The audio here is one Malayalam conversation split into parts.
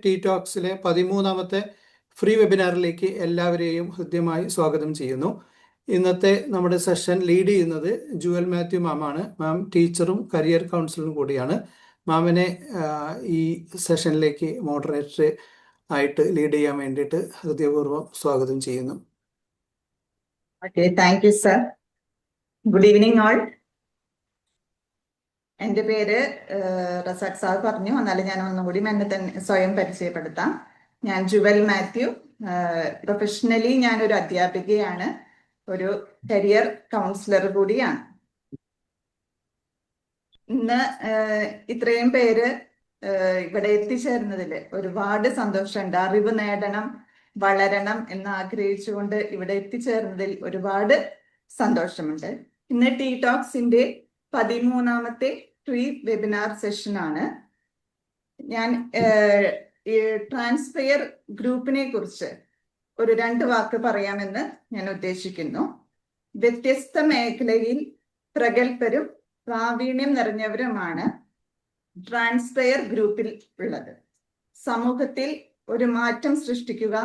ടി ടോക്സിലെ 13ാമത്തെ ഫ്രീ വെബിനാറിലേക്ക് എല്ലാവരെയും ഹൃദ്യമായി സ്വാഗതം ചെയ്യുന്നു. ഇന്നത്തെ നമ്മുടെ സെഷൻ ലീഡ് ചെയ്യുന്നത് ജുവൽ മാത്യു മാമാണ്. മാം ടീച്ചറും കരിയർ കൗൺസിലറും കൂടിയാണ്. മാമിനെ ഈ സെഷനിലേക്ക് മോഡറേറ്റർ ആയിട്ട് ലീഡ് ചെയ്യാൻ വേണ്ടിയിട്ട് ഹൃദയപൂർവ്വം സ്വാഗതം ചെയ്യുന്നു. Thank you sir. Good evening all. എൻ്റെ പേര് റസാഖ് സാർ പറഞ്ഞു, എന്നാലും ഞാൻ ഒന്നുകൂടി എന്നെ തന്നെ സ്വയം പരിചയപ്പെടുത്താം. ഞാൻ ജുവൽ മാത്യു. പ്രൊഫഷണലി ഞാനൊരു അധ്യാപികയാണ്, ഒരു കരിയർ കൗൺസിലർ കൂടിയാണ്. ഇന്ന് ഇത്രയും പേര് ഇവിടെ എത്തിച്ചേർന്നതിൽ ഒരുപാട് സന്തോഷമുണ്ട്. അറിവ് നേടണം, വളരണം എന്ന് ആഗ്രഹിച്ചുകൊണ്ട് ഇവിടെ എത്തിച്ചേർന്നതിൽ ഒരുപാട് സന്തോഷമുണ്ട്. ഇന്ന് ടി ടോക്സിന്റെ 13ാമത്തെ ഫ്രീ വെബിനാർ സെഷനാണ്. ഞാൻ ട്രാൻസ്ഫെയർ ഗ്രൂപ്പിനെ കുറിച്ച് ഒരു 2 വാക്ക് പറയാമെന്ന് ഞാൻ ഉദ്ദേശിക്കുന്നു. വ്യത്യസ്ത മേഖലയിൽ പ്രഗത്ഭരും പ്രാവീണ്യം നിറഞ്ഞവരുമാണ് ട്രാൻസ്ഫെയർ ഗ്രൂപ്പിൽ ഉള്ളത്. സമൂഹത്തിൽ ഒരു മാറ്റം സൃഷ്ടിക്കുക,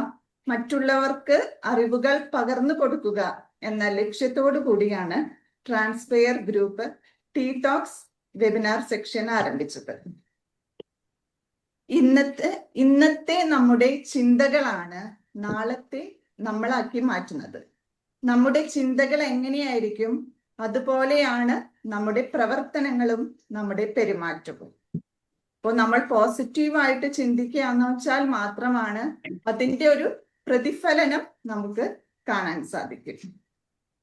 മറ്റുള്ളവർക്ക് അറിവുകൾ പകർന്നു കൊടുക്കുക എന്ന ലക്ഷ്യത്തോടു കൂടിയാണ് transfer group tea talks webinar session ആരംഭിച്ചത്. ഇന്നത്തെ നമ്മുടെ ചിന്തകളാണ് നാളത്തെ നമ്മളാക്കി മാറ്റുന്നത്. നമ്മുടെ ചിന്തകൾ എങ്ങനെയായിരിക്കും, അതുപോലെയാണ് നമ്മുടെ പ്രവർത്തനങ്ങളും നമ്മുടെ പെരുമാറ്റവും. അപ്പോൾ നമ്മൾ പോസിറ്റീവായിട്ട് ചിന്തിക്കുകയെന്ന് വെച്ചാൽ മാത്രമാണ് അതിൻ്റെ ഒരു പ്രതിഫലനം നമുക്ക് കാണാൻ സാധിക്കും.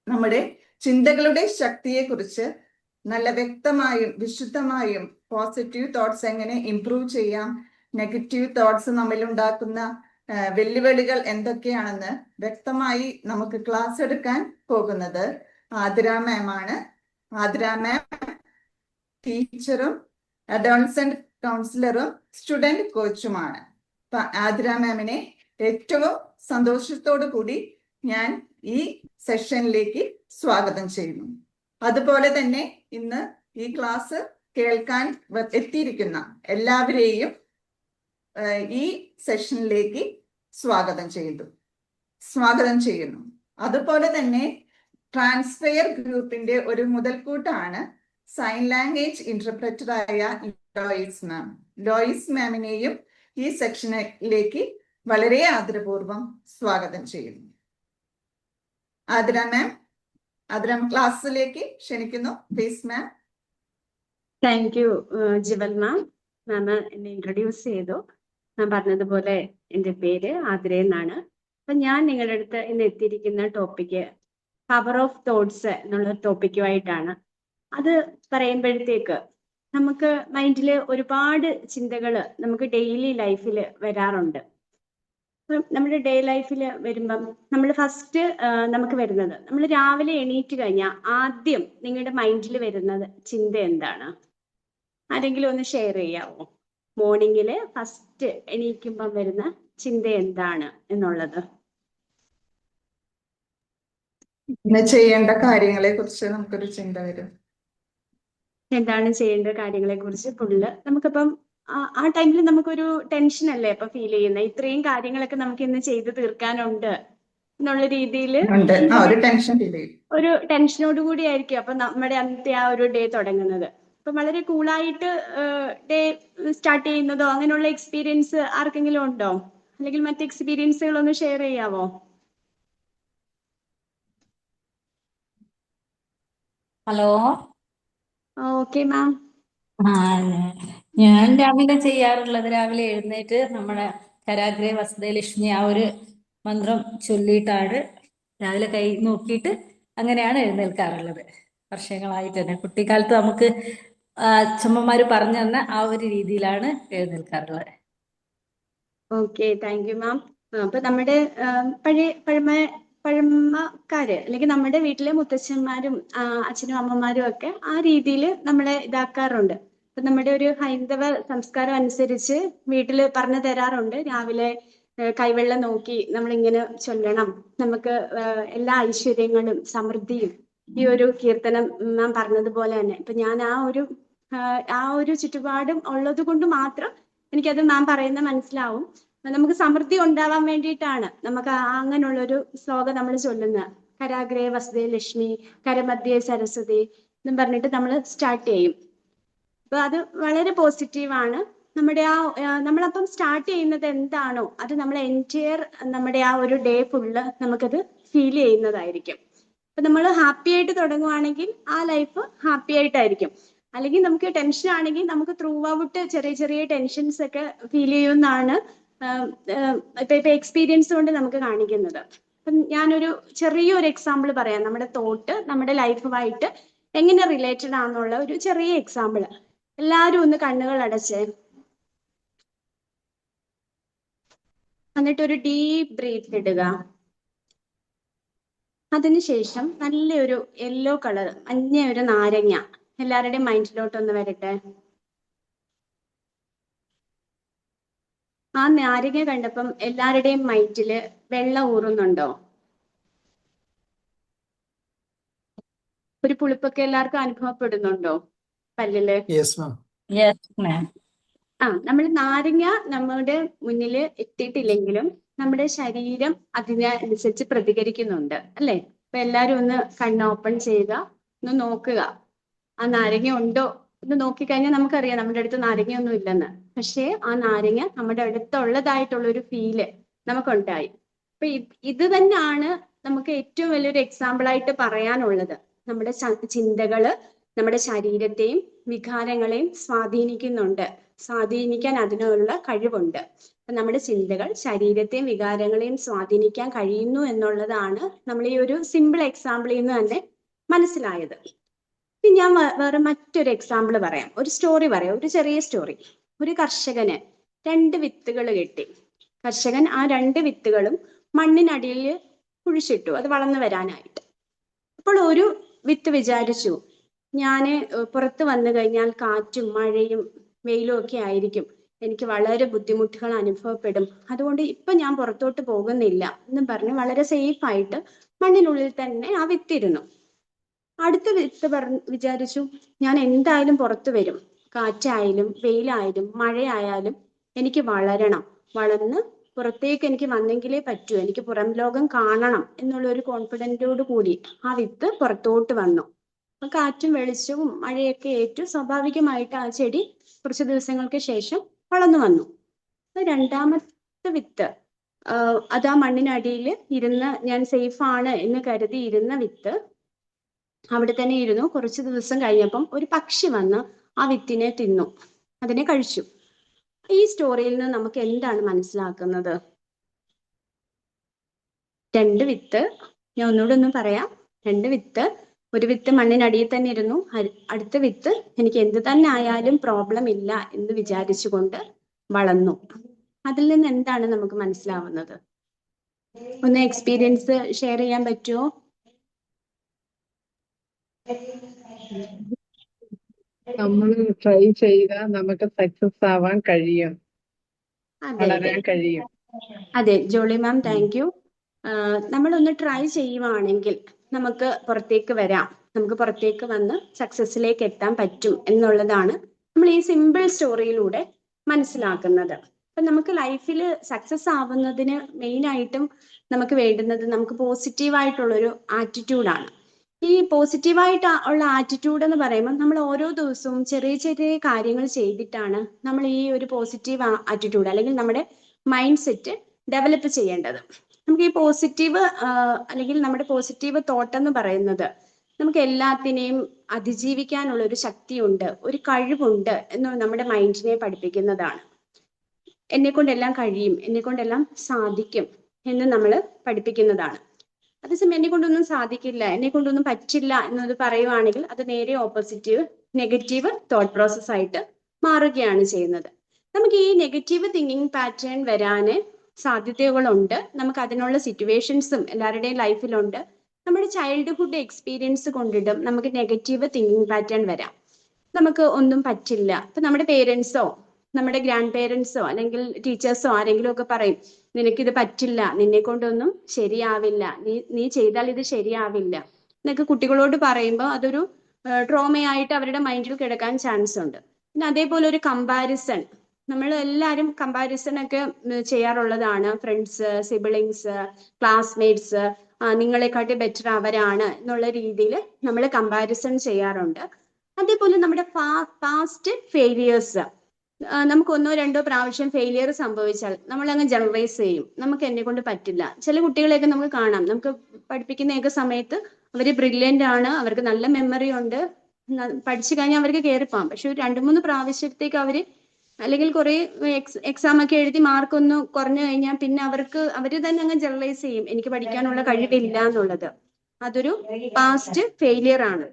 നമ്മുടെ ചിന്തകളുടെ ശക്തിയെക്കുറിച്ച് നല്ല വ്യക്തമായും വിശുദ്ധമായും പോസിറ്റീവ് തോട്ട്സ് എങ്ങനെ ഇംപ്രൂവ് ചെയ്യാം, നെഗറ്റീവ് തോട്ട്സ് നമ്മളുണ്ടാക്കുന്ന വെല്ലുവിളികൾ എന്തൊക്കെയാണെന്ന് വ്യക്തമായി നമുക്ക് ക്ലാസ് എടുക്കാൻ പോകുന്നത് ആതിര മാം ആണ്. ആതിര മാം ടീച്ചറും അഡോളസന്റ് കൗൺസിലറും സ്റ്റുഡന്റ് കോച്ചുമാണ്. ആതിര മാമിനെ ഏറ്റവും സന്തോഷത്തോടു കൂടി ഞാൻ ഈ സെഷനിലേക്ക് സ്വാഗതം ചെയ്യുന്നു. അതുപോലെ തന്നെ ഇന്ന് ഈ ക്ലാസ് കേൾക്കാൻ എത്തിയിരിക്കുന്ന എല്ലാവരെയും ഈ സെഷനിലേക്ക് സ്വാഗതം ചെയ്യുന്നു. അതുപോലെ തന്നെ ട്രാൻസ്ഫെയർ ഗ്രൂപ്പിന്റെ ഒരു മുതൽക്കൂട്ടാണ് സൈൻ ലാംഗ്വേജ് ഇന്റർപ്രറ്ററായ ലോയിസ് മാമിനെയും ഈ സെക്ഷനിലേക്ക് വളരെ ആദരപൂർവ്വം സ്വാഗതം ചെയ്യുന്നു. ആതിര മാം ക്ലാസ്സിലേക്ക് ക്ഷണിക്കുന്നു. Please ma'am. താങ്ക് യു ജിവൽ മാം. എന്നെ ഇൻട്രൊഡ്യൂസ് ചെയ്തു. ഞാൻ പറഞ്ഞതുപോലെ എൻ്റെ പേര് ആതിര എന്നാണ്. അപ്പൊ ഞാൻ നിങ്ങളുടെ അടുത്ത് ഇന്ന് എത്തിയിരിക്കുന്ന ടോപ്പിക്ക് പവർ ഓഫ് തോട്ട്സ് എന്നുള്ള ടോപ്പിക്കുമായിട്ടാണ്. അത് പറയുമ്പോഴത്തേക്ക് നമുക്ക് മൈൻഡിൽ ഒരുപാട് ചിന്തകൾ നമുക്ക് ഡെയിലി ലൈഫിൽ വരാറുണ്ട്. നമ്മുടെ ഡേ ലൈഫിൽ വരുമ്പം നമ്മൾ ഫസ്റ്റ് നമുക്ക് വരുന്നത്, നമ്മൾ രാവിലെ എണീറ്റ് കഴിഞ്ഞാൽ ആദ്യം നിങ്ങളുടെ മൈൻഡിൽ വരുന്നത് ചിന്ത എന്താണ്? ആരെങ്കിലും ഒന്ന് ഷെയർ ചെയ്യാമോ? മോർണിംഗിൽ ഫസ്റ്റ് എണീക്കുമ്പം വരുന്ന ചിന്ത എന്താണ് എന്നുള്ളത്? ചെയ്യേണ്ട കാര്യങ്ങളെ കുറിച്ച് നമുക്കൊരു ചിന്ത വരും. എന്താണ് ചെയ്യേണ്ട കാര്യങ്ങളെ കുറിച്ച് ഫുള്ള് നമുക്കിപ്പം ആ ടൈമിൽ നമുക്കൊരു ടെൻഷൻ അല്ലേ ഇപ്പൊ ഫീൽ ചെയ്യുന്നത്. ഇത്രയും കാര്യങ്ങളൊക്കെ നമുക്ക് ഇന്ന് ചെയ്ത് തീർക്കാനുണ്ട് എന്നുള്ള രീതിയിൽ ഒരു ടെൻഷനോട് കൂടി ആയിരിക്കും അപ്പൊ നമ്മുടെ അന്നത്തെ ആ ഒരു ഡേ തുടങ്ങുന്നത്. അപ്പൊ വളരെ കൂളായിട്ട് ഡേ സ്റ്റാർട്ട് ചെയ്യുന്നതോ അങ്ങനെയുള്ള എക്സ്പീരിയൻസ് ആർക്കെങ്കിലും ഉണ്ടോ? അല്ലെങ്കിൽ മറ്റ് എക്സ്പീരിയൻസുകളൊന്ന് ഷെയർ ചെയ്യാവോ? ഹലോ. Okay ma'am. ഞാൻ രാവിലെ ചെയ്യാറുള്ളത്, രാവിലെ എഴുന്നേറ്റ് നമ്മുടെ കരാഗ്രേ വസതലക്ഷ്മി ആ ഒരു മന്ത്രം ചൊല്ലിയിട്ടാണ് രാവിലെ കൈ നോക്കിയിട്ട് അങ്ങനെയാണ് എഴുന്നേൽക്കാറുള്ളത്. വർഷങ്ങളായിട്ട് തന്നെ കുട്ടിക്കാലത്ത് നമുക്ക് അച്ഛമ്മമാര് പറഞ്ഞു തന്ന ആ ഒരു രീതിയിലാണ് എഴുന്നേൽക്കാറുള്ളത്. Okay, thank you ma'am. അപ്പൊ നമ്മുടെ പഴമക്കാര് അല്ലെങ്കിൽ നമ്മുടെ വീട്ടിലെ മുത്തച്ഛന്മാരും അച്ഛനും അമ്മമാരും ഒക്കെ ആ രീതിയിൽ നമ്മളെ ഇതാക്കാറുണ്ട്. അപ്പൊ നമ്മുടെ ഒരു ഹൈന്ദവ സംസ്കാരം അനുസരിച്ച് വീട്ടിൽ പറഞ്ഞു തരാറുണ്ട്, രാവിലെ കൈവെള്ളം നോക്കി നമ്മളിങ്ങനെ ചൊല്ലണം, നമുക്ക് എല്ലാ ഐശ്വര്യങ്ങളും സമൃദ്ധിയും ഈ ഒരു കീർത്തനം നാം പറഞ്ഞതുപോലെ തന്നെ. ഇപ്പൊ ഞാൻ ആ ഒരു ചുറ്റുപാടും ഉള്ളത് കൊണ്ട് മാത്രം എനിക്കത് മാം പറയുന്നത് മനസ്സിലാവും. നമുക്ക് സമൃദ്ധി ഉണ്ടാവാൻ വേണ്ടിയിട്ടാണ് നമുക്ക് അങ്ങനെയുള്ളൊരു ശ്ലോകം നമ്മൾ ചൊല്ലുന്നത്. കരാഗ്രേ വസതേ ലക്ഷ്മി, കരമധ്യേ സരസ്വതി എന്നും പറഞ്ഞിട്ട് നമ്മൾ സ്റ്റാർട്ട് ചെയ്യും. അപ്പൊ അത് വളരെ പോസിറ്റീവാണ്. നമ്മുടെ നമ്മളപ്പം സ്റ്റാർട്ട് ചെയ്യുന്നത് എന്താണോ അത് നമ്മൾ എൻറ്റയർ നമ്മുടെ ആ ഒരു ഡേ ഫുള്ള് നമുക്കത് ഫീൽ ചെയ്യുന്നതായിരിക്കും. അപ്പൊ നമ്മൾ ഹാപ്പി ആയിട്ട് തുടങ്ങുവാണെങ്കിൽ ആ ലൈഫ് ഹാപ്പി ആയിട്ടായിരിക്കും. അല്ലെങ്കിൽ നമുക്ക് ടെൻഷൻ ആണെങ്കിൽ നമുക്ക് ത്രൂ ഔട്ട് ചെറിയ ചെറിയ ടെൻഷൻസ് ഒക്കെ ഫീൽ ചെയ്യുമെന്നാണ് ഇപ്പൊ എക്സ്പീരിയൻസ് കൊണ്ട് നമുക്ക് കാണിക്കുന്നത്. അപ്പം ഞാനൊരു ചെറിയൊരു എക്സാമ്പിൾ പറയാം. നമ്മുടെ തോട്ട് നമ്മുടെ ലൈഫുമായിട്ട് എങ്ങനെ റിലേറ്റഡ് ആണെന്നുള്ള ഒരു ചെറിയ എക്സാമ്പിൾ. എല്ലാവരും ഒന്ന് കണ്ണുകൾ അടച്ചേ. എന്നിട്ട് ഒരു ഡീപ്പ് ബ്രീത്ത് ഇടുക. അതിനുശേഷം നല്ലൊരു യെല്ലോ കളർ, മഞ്ഞ ഒരു നാരങ്ങ എല്ലാവരുടെയും മൈൻഡിലോട്ടൊന്ന് വരട്ടെ. ആ നാരങ്ങ കണ്ടപ്പം എല്ലാവരുടെയും മൈൻഡില് വെള്ളം ഊറുന്നുണ്ടോ? ഒരു പുളിപ്പൊക്കെ എല്ലാവർക്കും അനുഭവപ്പെടുന്നുണ്ടോ പല്ലില്? Yes ma'am. Yes ma'am. നമ്മൾ നാരങ്ങ നമ്മുടെ മുന്നിൽ എത്തിയിട്ടില്ലെങ്കിലും നമ്മുടെ ശരീരം അതിനനുസരിച്ച് പ്രതികരിക്കുന്നുണ്ട് അല്ലേ? അപ്പൊ എല്ലാരും ഒന്ന് കണ്ണ് ഓപ്പൺ ചെയ്യുക, ഒന്ന് നോക്കുക. ആ നാരങ്ങ ഉണ്ടോ എന്ന് നോക്കിക്കഴിഞ്ഞാൽ നമുക്കറിയാം നമ്മുടെ അടുത്ത് നാരങ്ങയൊന്നും ഇല്ലെന്ന്. പക്ഷേ ആ നാരങ്ങ നമ്മുടെ അടുത്തുള്ളതായിട്ടുള്ള ഒരു ഫീല് നമുക്കുണ്ടായി. അപ്പൊ ഇത് തന്നെയാണ് നമുക്ക് ഏറ്റവും വലിയൊരു എക്സാമ്പിൾ ആയിട്ട് പറയാനുള്ളത്. നമ്മുടെ ചിന്തകള് നമ്മുടെ ശരീരത്തെയും വികാരങ്ങളെയും സ്വാധീനിക്കാൻ അതിനുള്ള കഴിവുണ്ട്. അപ്പൊ നമ്മുടെ ചിന്തകൾ ശരീരത്തെയും വികാരങ്ങളെയും സ്വാധീനിക്കാൻ കഴിയുന്നു എന്നുള്ളതാണ് നമ്മൾ ഈ ഒരു സിമ്പിൾ എക്സാമ്പിളിൽ നിന്ന് തന്നെ മനസ്സിലായത്. ഇനി ഞാൻ വേറെ മറ്റൊരു എക്സാമ്പിൾ പറയാം. ഒരു സ്റ്റോറി പറയാം, ഒരു ചെറിയ സ്റ്റോറി. ഒരു കർഷകന് 2 വിത്തുകൾ കിട്ടി. കർഷകൻ ആ 2 വിത്തുകളും മണ്ണിനടിയിൽ കുഴിച്ചിട്ടു, അത് വളർന്നു വരാനായിട്ട്. അപ്പോൾ ഒരു വിത്ത് വിചാരിച്ചു, ഞാന് പുറത്ത് വന്നു കഴിഞ്ഞാൽ കാറ്റും മഴയും വെയിലും ഒക്കെ ആയിരിക്കും, എനിക്ക് വളരെ ബുദ്ധിമുട്ടുകൾ അനുഭവപ്പെടും, അതുകൊണ്ട് ഇപ്പൊ ഞാൻ പുറത്തോട്ട് പോകുന്നില്ല എന്നും പറഞ്ഞ് വളരെ സേഫ് ആയിട്ട് മണ്ണിനുള്ളിൽ തന്നെ ആ വിത്തിരുന്നു. അടുത്ത വിത്ത് വിചാരിച്ചു, ഞാൻ എന്തായാലും പുറത്തു വരും, കാറ്റായാലും വെയിലായാലും മഴയായാലും എനിക്ക് വളരണം, വളർന്ന് പുറത്തേക്ക് എനിക്ക് വന്നെങ്കിലേ പറ്റൂ, എനിക്ക് പുറം ലോകം കാണണം എന്നുള്ള ഒരു കോൺഫിഡൻറ്റോട് കൂടി ആ വിത്ത് പുറത്തോട്ട് വന്നു. കാറ്റും വെളിച്ചവും മഴയൊക്കെ ഏറ്റു സ്വാഭാവികമായിട്ട് ആ ചെടി കുറച്ച് ദിവസങ്ങൾക്ക് ശേഷം വളർന്നു വന്നു. രണ്ടാമത്തെ വിത്ത് അത് ആ മണ്ണിനടിയിൽ ഇരുന്ന് ഞാൻ സേഫ് ആണ് എന്ന് കരുതി ഇരുന്ന വിത്ത് അവിടെ തന്നെ ഇരുന്നു. കുറച്ച് ദിവസം കഴിഞ്ഞപ്പം ഒരു പക്ഷി വന്ന് ആ വിത്തിനെ തിന്നു, അതിനെ കഴിച്ചു. ഈ സ്റ്റോറിയിൽ നിന്ന് നമുക്ക് എന്താണ് മനസ്സിലാക്കുന്നത്? 2 വിത്ത്, ഞാൻ ഒന്നുകൂടെ ഒന്ന് പറയാം. 2 വിത്ത്, ഒരു വിത്ത് മണ്ണിനടിയിൽ തന്നെ ഇരുന്നു, അടുത്ത വിത്ത് എനിക്ക് എന്ത് തന്നെ ആയാലും പ്രോബ്ലം ഇല്ല എന്ന് വിചാരിച്ചുകൊണ്ട് വളർന്നു. അതിൽ നിന്ന് എന്താണ് നമുക്ക് മനസ്സിലാവുന്നത്? ഒന്ന് എക്സ്പീരിയൻസ് ഷെയർ ചെയ്യാൻ പറ്റുമോ? നമ്മൾ ട്രൈ ചെയ്താൽ നമുക്ക് സക്സസ് ആവാൻ കഴിയും, വളരാൻ കഴിയും. അതെ ജോളി മാം, താങ്ക് യു. നമ്മളൊന്ന് ട്രൈ ചെയ്യുവാണെങ്കിൽ നമുക്ക് പുറത്തേക്ക് വരാം, നമുക്ക് പുറത്തേക്ക് വന്ന് സക്സസിലേക്ക് എത്താൻ പറ്റും എന്നുള്ളതാണ് നമ്മൾ ഈ സിമ്പിൾ സ്റ്റോറിയിലൂടെ മനസ്സിലാക്കുന്നത്. അപ്പൊ നമുക്ക് ലൈഫിൽ സക്സസ് ആവുന്നതിന് മെയിൻ ആയിട്ടും നമുക്ക് വേണ്ടുന്നത് നമുക്ക് പോസിറ്റീവായിട്ടുള്ളൊരു ആറ്റിറ്റ്യൂഡാണ്. ഈ പോസിറ്റീവായിട്ട് ഉള്ള ആറ്റിറ്റ്യൂഡ് എന്ന് പറയുമ്പോൾ നമ്മൾ ഓരോ ദിവസവും ചെറിയ ചെറിയ കാര്യങ്ങൾ ചെയ്തിട്ടാണ് നമ്മൾ ഈ ഒരു പോസിറ്റീവ് ആറ്റിറ്റ്യൂഡ് അല്ലെങ്കിൽ നമ്മുടെ മൈൻഡ് സെറ്റ് ഡെവലപ്പ് ചെയ്യേണ്ടത്. നമുക്ക് ഈ പോസിറ്റീവ് അല്ലെങ്കിൽ നമ്മുടെ പോസിറ്റീവ് തോട്ട് എന്ന് പറയുന്നത് നമുക്ക് എല്ലാത്തിനെയും അതിജീവിക്കാനുള്ള ഒരു ശക്തിയുണ്ട്, ഒരു കഴിവുണ്ട് എന്ന് നമ്മുടെ മൈൻഡിനെ പഠിപ്പിക്കുന്നതാണ്. എന്നെ കൊണ്ടെല്ലാം കഴിയും, എന്നെ കൊണ്ടെല്ലാം സാധിക്കും എന്ന് നമ്മൾ പഠിപ്പിക്കുന്നതാണ്. അതേസമയം എന്നെ കൊണ്ടൊന്നും സാധിക്കില്ല, എന്നെ കൊണ്ടൊന്നും പറ്റില്ല എന്നത് പറയുവാണെങ്കിൽ അത് നേരെ ഓപ്പോസിറ്റീവ് നെഗറ്റീവ് തോട്ട് പ്രോസസ് ആയിട്ട് മാറുകയാണ് ചെയ്യുന്നത്. നമുക്ക് ഈ നെഗറ്റീവ് തിങ്കിങ് പാറ്റേൺ വരാന് സാധ്യതകളുണ്ട്. നമുക്ക് അതിനുള്ള സിറ്റുവേഷൻസും എല്ലാവരുടെയും ലൈഫിലുണ്ട്. നമ്മുടെ ചൈൽഡ്ഹുഡ് എക്സ്പീരിയൻസ് കൊണ്ടിട്ടും നമുക്ക് നെഗറ്റീവ് തിങ്കിങ് പാറ്റേൺ വരാം. നമുക്ക് ഒന്നും പറ്റില്ല. ഇപ്പൊ നമ്മുടെ പേരൻസോ നമ്മുടെ ഗ്രാൻഡ് പേരൻസോ അല്ലെങ്കിൽ ടീച്ചേഴ്സോ ആരെങ്കിലും ഒക്കെ പറയും, നിനക്കിത് പറ്റില്ല, നിന്നെ കൊണ്ടൊന്നും ശരിയാവില്ല, നീ ചെയ്താൽ ഇത് ശരിയാവില്ല എന്നൊക്കെ കുട്ടികളോട് പറയുമ്പോൾ അതൊരു ട്രോമയായിട്ട് അവരുടെ മൈൻഡിൽ കിടക്കാൻ ചാൻസ് ഉണ്ട്. പിന്നെ അതേപോലെ ഒരു കമ്പാരിസൺ, നമ്മൾ എല്ലാവരും കമ്പാരിസൺ ഒക്കെ ചെയ്യാറുള്ളതാണ്. ഫ്രണ്ട്സ്, സിബിളിങ്സ്, ക്ലാസ്മേറ്റ്സ്, നിങ്ങളെക്കാട്ടി ബെറ്റർ അവരാണ് എന്നുള്ള രീതിയിൽ നമ്മൾ കമ്പാരിസൺ ചെയ്യാറുണ്ട്. അതേപോലെ നമ്മുടെ പാസ്റ്റ് ഫെയിലിയേഴ്സ്, നമുക്ക് 1-2 പ്രാവശ്യം ഫെയിലിയർ സംഭവിച്ചാൽ നമ്മൾ അങ്ങ് ജനറലൈസ് ചെയ്യും, നമുക്ക് എന്നെ കൊണ്ട് പറ്റില്ല. ചില കുട്ടികളെയൊക്കെ നമുക്ക് കാണാം, നമുക്ക് പഠിപ്പിക്കുന്നതൊക്കെ സമയത്ത് അവര് ബ്രില്യൻ്റ് ആണ്, അവർക്ക് നല്ല മെമ്മറി ഉണ്ട്, പഠിച്ചു കഴിഞ്ഞാൽ അവർക്ക് കയറിപ്പോവാം. പക്ഷെ ഒരു 2-3 പ്രാവശ്യത്തേക്ക് അവര് അല്ലെങ്കിൽ കുറെ എക്സാം ഒക്കെ എഴുതി മാർക്ക് ഒന്ന് കുറഞ്ഞു കഴിഞ്ഞാൽ പിന്നെ അവര് തന്നെ അങ്ങ് ജനറലൈസ് ചെയ്യും, എനിക്ക് പഠിക്കാനുള്ള കഴിവില്ല എന്നുള്ളത്. അതൊരു പാസ്റ്റ് ഫെയിലിയർ ആണ്.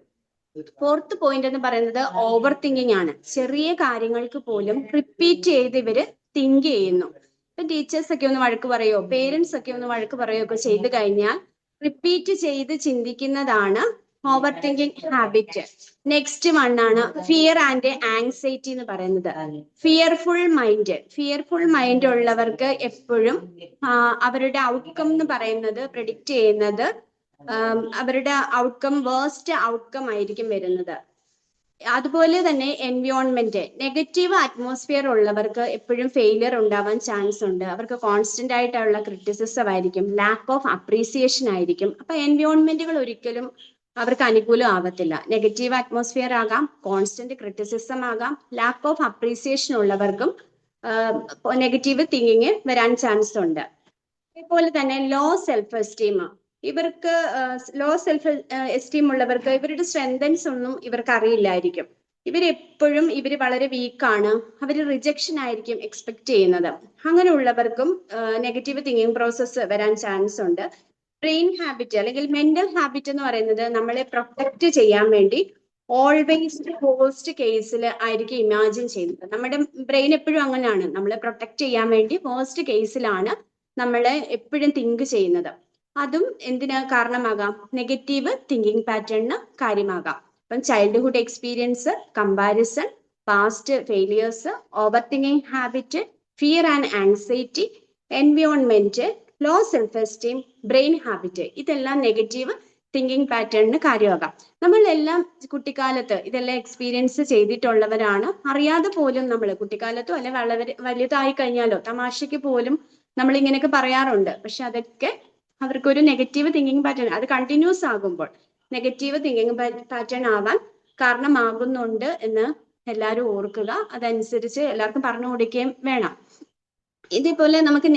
4th പോയിന്റ് എന്ന് പറയുന്നത് ഓവർ തിങ്കിങ് ആണ്. ചെറിയ കാര്യങ്ങൾക്ക് പോലും റിപ്പീറ്റ് ചെയ്ത് ഇവര് തിങ്ക് ചെയ്യുന്നു. ഇപ്പൊ ടീച്ചേഴ്സ് ഒക്കെ ഒന്ന് വഴക്ക് പറയോ, പേരൻസ് ഒക്കെ ഒന്ന് വഴക്ക് പറയോ ഒക്കെ ചെയ്ത് കഴിഞ്ഞാൽ റിപ്പീറ്റ് ചെയ്ത് ചിന്തിക്കുന്നതാണ് ഓവർ തിങ്കിങ് ഹാബിറ്റ്. നെക്സ്റ്റ് ആണ് ഫിയർ ആൻഡ് ആങ്സൈറ്റി എന്ന് പറയുന്നത്. ഫിയർഫുൾ മൈൻഡ് ഉള്ളവർക്ക് എപ്പോഴും അവരുടെ ഔട്ട്കം എന്ന് പറയുന്നത് പ്രെഡിക്റ്റ് ചെയ്യുന്നത്, അവരുടെ ഔട്ട്കം വേഴ്സ്റ്റ് ഔട്ട്കം ആയിരിക്കും വരുന്നത്. അതുപോലെ തന്നെ എൻവയോൺമെന്റ്, നെഗറ്റീവ് അറ്റ്മോസ്ഫിയർ ഉള്ളവർക്ക് എപ്പോഴും ഫെയിലിയർ ഉണ്ടാവാൻ ചാൻസ് ഉണ്ട്. അവർക്ക് കോൺസ്റ്റന്റ് ആയിട്ടുള്ള ക്രിറ്റിസിസം ആയിരിക്കും, ലാക്ക് ഓഫ് അപ്രീസിയേഷൻ ആയിരിക്കും. അപ്പൊ എൻവയോൺമെന്റുകൾ ഒരിക്കലും അവർക്ക് അനുകൂലം ആവത്തില്ല. നെഗറ്റീവ് അറ്റ്മോസ്ഫിയർ ആകാം, കോൺസ്റ്റന്റ് ക്രിറ്റിസിസം ആകാം, ലാക്ക് ഓഫ് അപ്രീസിയേഷൻ ഉള്ളവർക്കും നെഗറ്റീവ് തിങ്കിങ് വരാൻ ചാൻസ് ഉണ്ട്. അതേപോലെ തന്നെ ലോ സെൽഫ് എസ്റ്റീം, ഇവർക്ക് ലോ സെൽഫ് എസ്റ്റീം ഉള്ളവർക്ക് ഇവരുടെ സ്ട്രെങ്തൻസ് ഒന്നും ഇവർക്ക് അറിയില്ലായിരിക്കും. ഇവരെപ്പോഴും വളരെ വീക്കാണ്, അവർ റിജക്ഷൻ ആയിരിക്കും എക്സ്പെക്ട് ചെയ്യുന്നത്. അങ്ങനെയുള്ളവർക്കും നെഗറ്റീവ് തിങ്കിങ് പ്രോസസ്സ് വരാൻ ചാൻസ് ഉണ്ട്. ബ്രെയിൻ ഹാബിറ്റ് അല്ലെങ്കിൽ മെന്റൽ ഹാബിറ്റ് എന്ന് പറയുന്നത് നമ്മളെ പ്രൊട്ടക്ട് ചെയ്യാൻ വേണ്ടി ഓൾവേസ് വേഴ്സ്റ്റ് കേസിൽ ആയിരിക്കും ഇമാജിൻ ചെയ്യുന്നത്. നമ്മുടെ ബ്രെയിൻ എപ്പോഴും അങ്ങനെയാണ്, നമ്മളെ പ്രൊട്ടക്ട് ചെയ്യാൻ വേണ്ടി വേഴ്സ്റ്റ് കേസിലാണ് നമ്മളെ എപ്പോഴും തിങ്ക് ചെയ്യുന്നത്. അതും എന്തിന് കാരണമാകാം? നെഗറ്റീവ് തിങ്കിങ് പാറ്റേണിന് കാര്യമാകാം. അപ്പം childhood experience, comparison, past failures, over thinking habit, fear and anxiety, environment, low self esteem, brain habit, ഇതെല്ലാം നെഗറ്റീവ് തിങ്കിങ് പാറ്റേണിന് കാര്യമാകാം. നമ്മളെല്ലാം കുട്ടിക്കാലത്ത് ഇതെല്ലാം എക്സ്പീരിയൻസ് ചെയ്തിട്ടുള്ളവരാണ്. അറിയാതെ പോലും നമ്മൾ കുട്ടിക്കാലത്തോ അല്ലെ വളരെ വലുതായി കഴിഞ്ഞാലോ തമാശയ്ക്ക് പോലും നമ്മൾ ഇങ്ങനെയൊക്കെ പറയാറുണ്ട്. പക്ഷെ അതൊക്കെ അവർക്കൊരു നെഗറ്റീവ് തിങ്കിങ് പാറ്റേൺ, അത് കണ്ടിന്യൂസ് ആകുമ്പോൾ നെഗറ്റീവ് തിങ്കിങ് പാറ്റേൺ ആവാൻ കാരണമാകുന്നുണ്ട് എന്ന് എല്ലാവരും ഓർക്കുക. അതനുസരിച്ച് എല്ലാവർക്കും പറഞ്ഞു കൊടുക്കുകയും വേണം. ഇതേപോലെ നമുക്ക്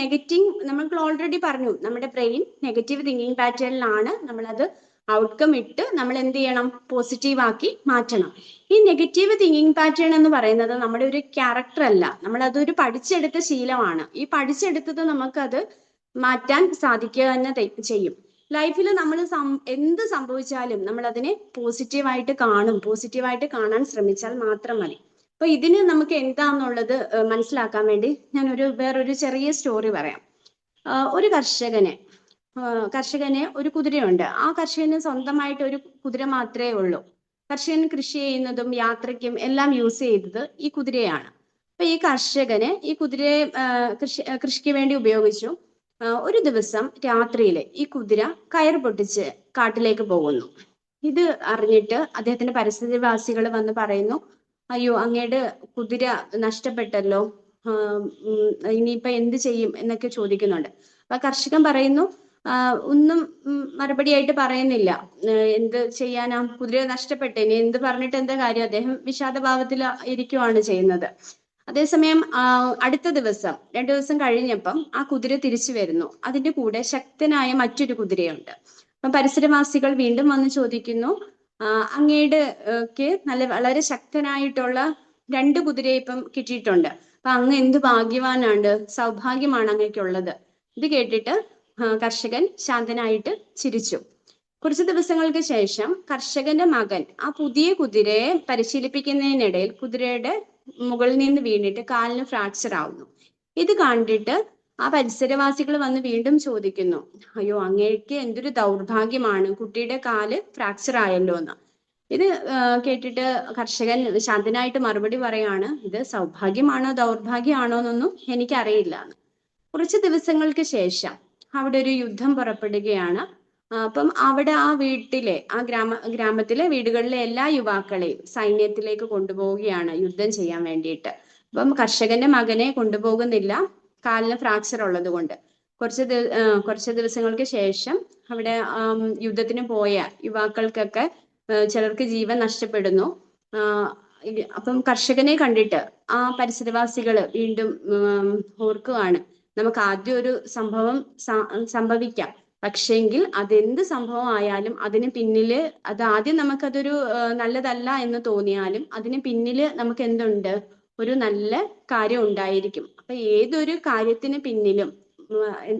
നമ്മൾക്ക് ഓൾറെഡി പറഞ്ഞു, നമ്മുടെ ബ്രെയിൻ നെഗറ്റീവ് തിങ്കിങ് പാറ്റേണിലാണ്. നമ്മളത് ഔട്ട്കം ഇട്ട് നമ്മൾ എന്ത് ചെയ്യണം? പോസിറ്റീവ് ആക്കി മാറ്റണം. ഈ നെഗറ്റീവ് തിങ്കിങ് പാറ്റേൺ എന്ന് പറയുന്നത് നമ്മുടെ ഒരു ക്യാരക്ടർ അല്ല, നമ്മളതൊരു പഠിച്ചെടുത്ത ശീലമാണ്. ഈ പഠിച്ചെടുത്തത് നമുക്കത് മാറ്റാൻ സാധിക്കുക തന്നെ ചെയ്യും. ലൈഫിൽ നമ്മൾ എന്ത് സംഭവിച്ചാലും നമ്മൾ അതിനെ പോസിറ്റീവായിട്ട് കാണും. പോസിറ്റീവായിട്ട് കാണാൻ ശ്രമിച്ചാൽ മാത്രം മതി. അപ്പൊ ഇതിന് നമുക്ക് എന്താന്നുള്ളത് മനസ്സിലാക്കാൻ വേണ്ടി ഞാൻ വേറൊരു ചെറിയ സ്റ്റോറി പറയാം. ഒരു കർഷകന് ഒരു കുതിരയുണ്ട്. ആ കർഷകന് സ്വന്തമായിട്ട് ഒരു കുതിര മാത്രമേ ഉള്ളൂ. കർഷകൻ കൃഷി ചെയ്യുന്നതും യാത്രയ്ക്കും എല്ലാം യൂസ് ചെയ്തത് ഈ കുതിരയാണ്. അപ്പൊ ഈ കർഷകന് ഈ കുതിരയെ കൃഷിക്ക് വേണ്ടി ഉപയോഗിച്ചു. ഒരു ദിവസം രാത്രിയില് ഈ കുതിര കയർ പൊട്ടിച്ച് കാട്ടിലേക്ക് പോകുന്നു. ഇത് അറിഞ്ഞിട്ട് അദ്ദേഹത്തിന്റെ പരിസ്ഥിതിവാസികൾ വന്ന് പറയുന്നു, അയ്യോ അങ്ങയുടെ കുതിര നഷ്ടപ്പെട്ടല്ലോ, ഇനിയിപ്പൊ എന്ത് ചെയ്യും എന്നൊക്കെ ചോദിക്കുന്നുണ്ട്. അപ്പൊ കർഷകൻ പറയുന്നു, ഒന്നും മറുപടിയായിട്ട് പറയുന്നില്ല. എന്ത് ചെയ്യാനാ, കുതിര നഷ്ടപ്പെട്ടെ, ഇനി എന്ത് പറഞ്ഞിട്ട് എന്താ കാര്യം? അദ്ദേഹം വിഷാദഭാവത്തിൽ ഇരിക്കുവാണ് ചെയ്യുന്നത്. അതേസമയം അടുത്ത ദിവസം 2 ദിവസം കഴിഞ്ഞപ്പം ആ കുതിര തിരിച്ചു വരുന്നു. അതിന്റെ കൂടെ ശക്തനായ മറ്റൊരു കുതിരയുണ്ട്. അപ്പം പരിസരവാസികൾ വീണ്ടും വന്ന് ചോദിക്കുന്നു, അങ്ങയുടെ വളരെ ശക്തനായിട്ടുള്ള 2 കുതിരയെ ഇപ്പം കിട്ടിയിട്ടുണ്ട്. അപ്പൊ അങ്ങ് എന്ത് ഭാഗ്യവാനാണ്, സൗഭാഗ്യമാണ് അങ്ങേക്കുള്ളത്. ഇത് കേട്ടിട്ട് കർഷകൻ ശാന്തനായിട്ട് ചിരിച്ചു. കുറച്ച് ദിവസങ്ങൾക്ക് ശേഷം കർഷകന്റെ മകൻ ആ പുതിയ കുതിരയെ പരിശീലിപ്പിക്കുന്നതിനിടയിൽ കുതിരയുടെ മുകളിൽ നിന്ന് വീണിട്ട് കാലിന് ഫ്രാക്ചർ ആവുന്നു. ഇത് കണ്ടിട്ട് ആ പരിസരവാസികൾ വന്ന് വീണ്ടും ചോദിക്കുന്നു, അയ്യോ അങ്ങേക്ക് എന്തൊരു ദൗർഭാഗ്യമാണ്, കുട്ടിയുടെ കാല് ഫ്രാക്ചർ ആയല്ലോ എന്ന്. ഇത് കേട്ടിട്ട് കർഷകൻ ശാന്തനായിട്ട് മറുപടി പറയാണ്, ഇത് സൗഭാഗ്യമാണോ ദൗർഭാഗ്യമാണോ എന്നൊന്നും എനിക്കറിയില്ല എന്ന്. കുറച്ച് ദിവസങ്ങൾക്ക് ശേഷം അവിടെ ഒരു യുദ്ധം പുറപ്പെടുകയാണ്. അപ്പം അവിടെ ആ വീട്ടിലെ ഗ്രാമത്തിലെ വീടുകളിലെ എല്ലാ യുവാക്കളെയും സൈന്യത്തിലേക്ക് കൊണ്ടുപോവുകയാണ് യുദ്ധം ചെയ്യാൻ വേണ്ടിയിട്ട്. അപ്പം കർഷകന്റെ മകനെ കൊണ്ടുപോകുന്നില്ല, കാലിന് ഫ്രാക്ചർ ഉള്ളത് കൊണ്ട്. കുറച്ച് ദിവസങ്ങൾക്ക് ശേഷം അവിടെ യുദ്ധത്തിന് പോയ യുവാക്കൾക്കൊക്കെ ചിലർക്ക് ജീവൻ നഷ്ടപ്പെടുന്നു. അപ്പം കർഷകനെ കണ്ടിട്ട് ആ പരിസരവാസികള് വീണ്ടും ഓർക്കുവാണ്, നമുക്ക് ആദ്യം ഒരു സംഭവം സംഭവിക്കാം, പക്ഷെങ്കിൽ അതെന്ത് സംഭവം ആയാലും അതിന് പിന്നില് അത് ആദ്യം നമുക്കതൊരു നല്ലതല്ല എന്ന് തോന്നിയാലും അതിന് പിന്നില് നമുക്ക് എന്തുണ്ട്, ഒരു നല്ല കാര്യം ഉണ്ടായിരിക്കും. അപ്പൊ ഏതൊരു കാര്യത്തിന് പിന്നിലും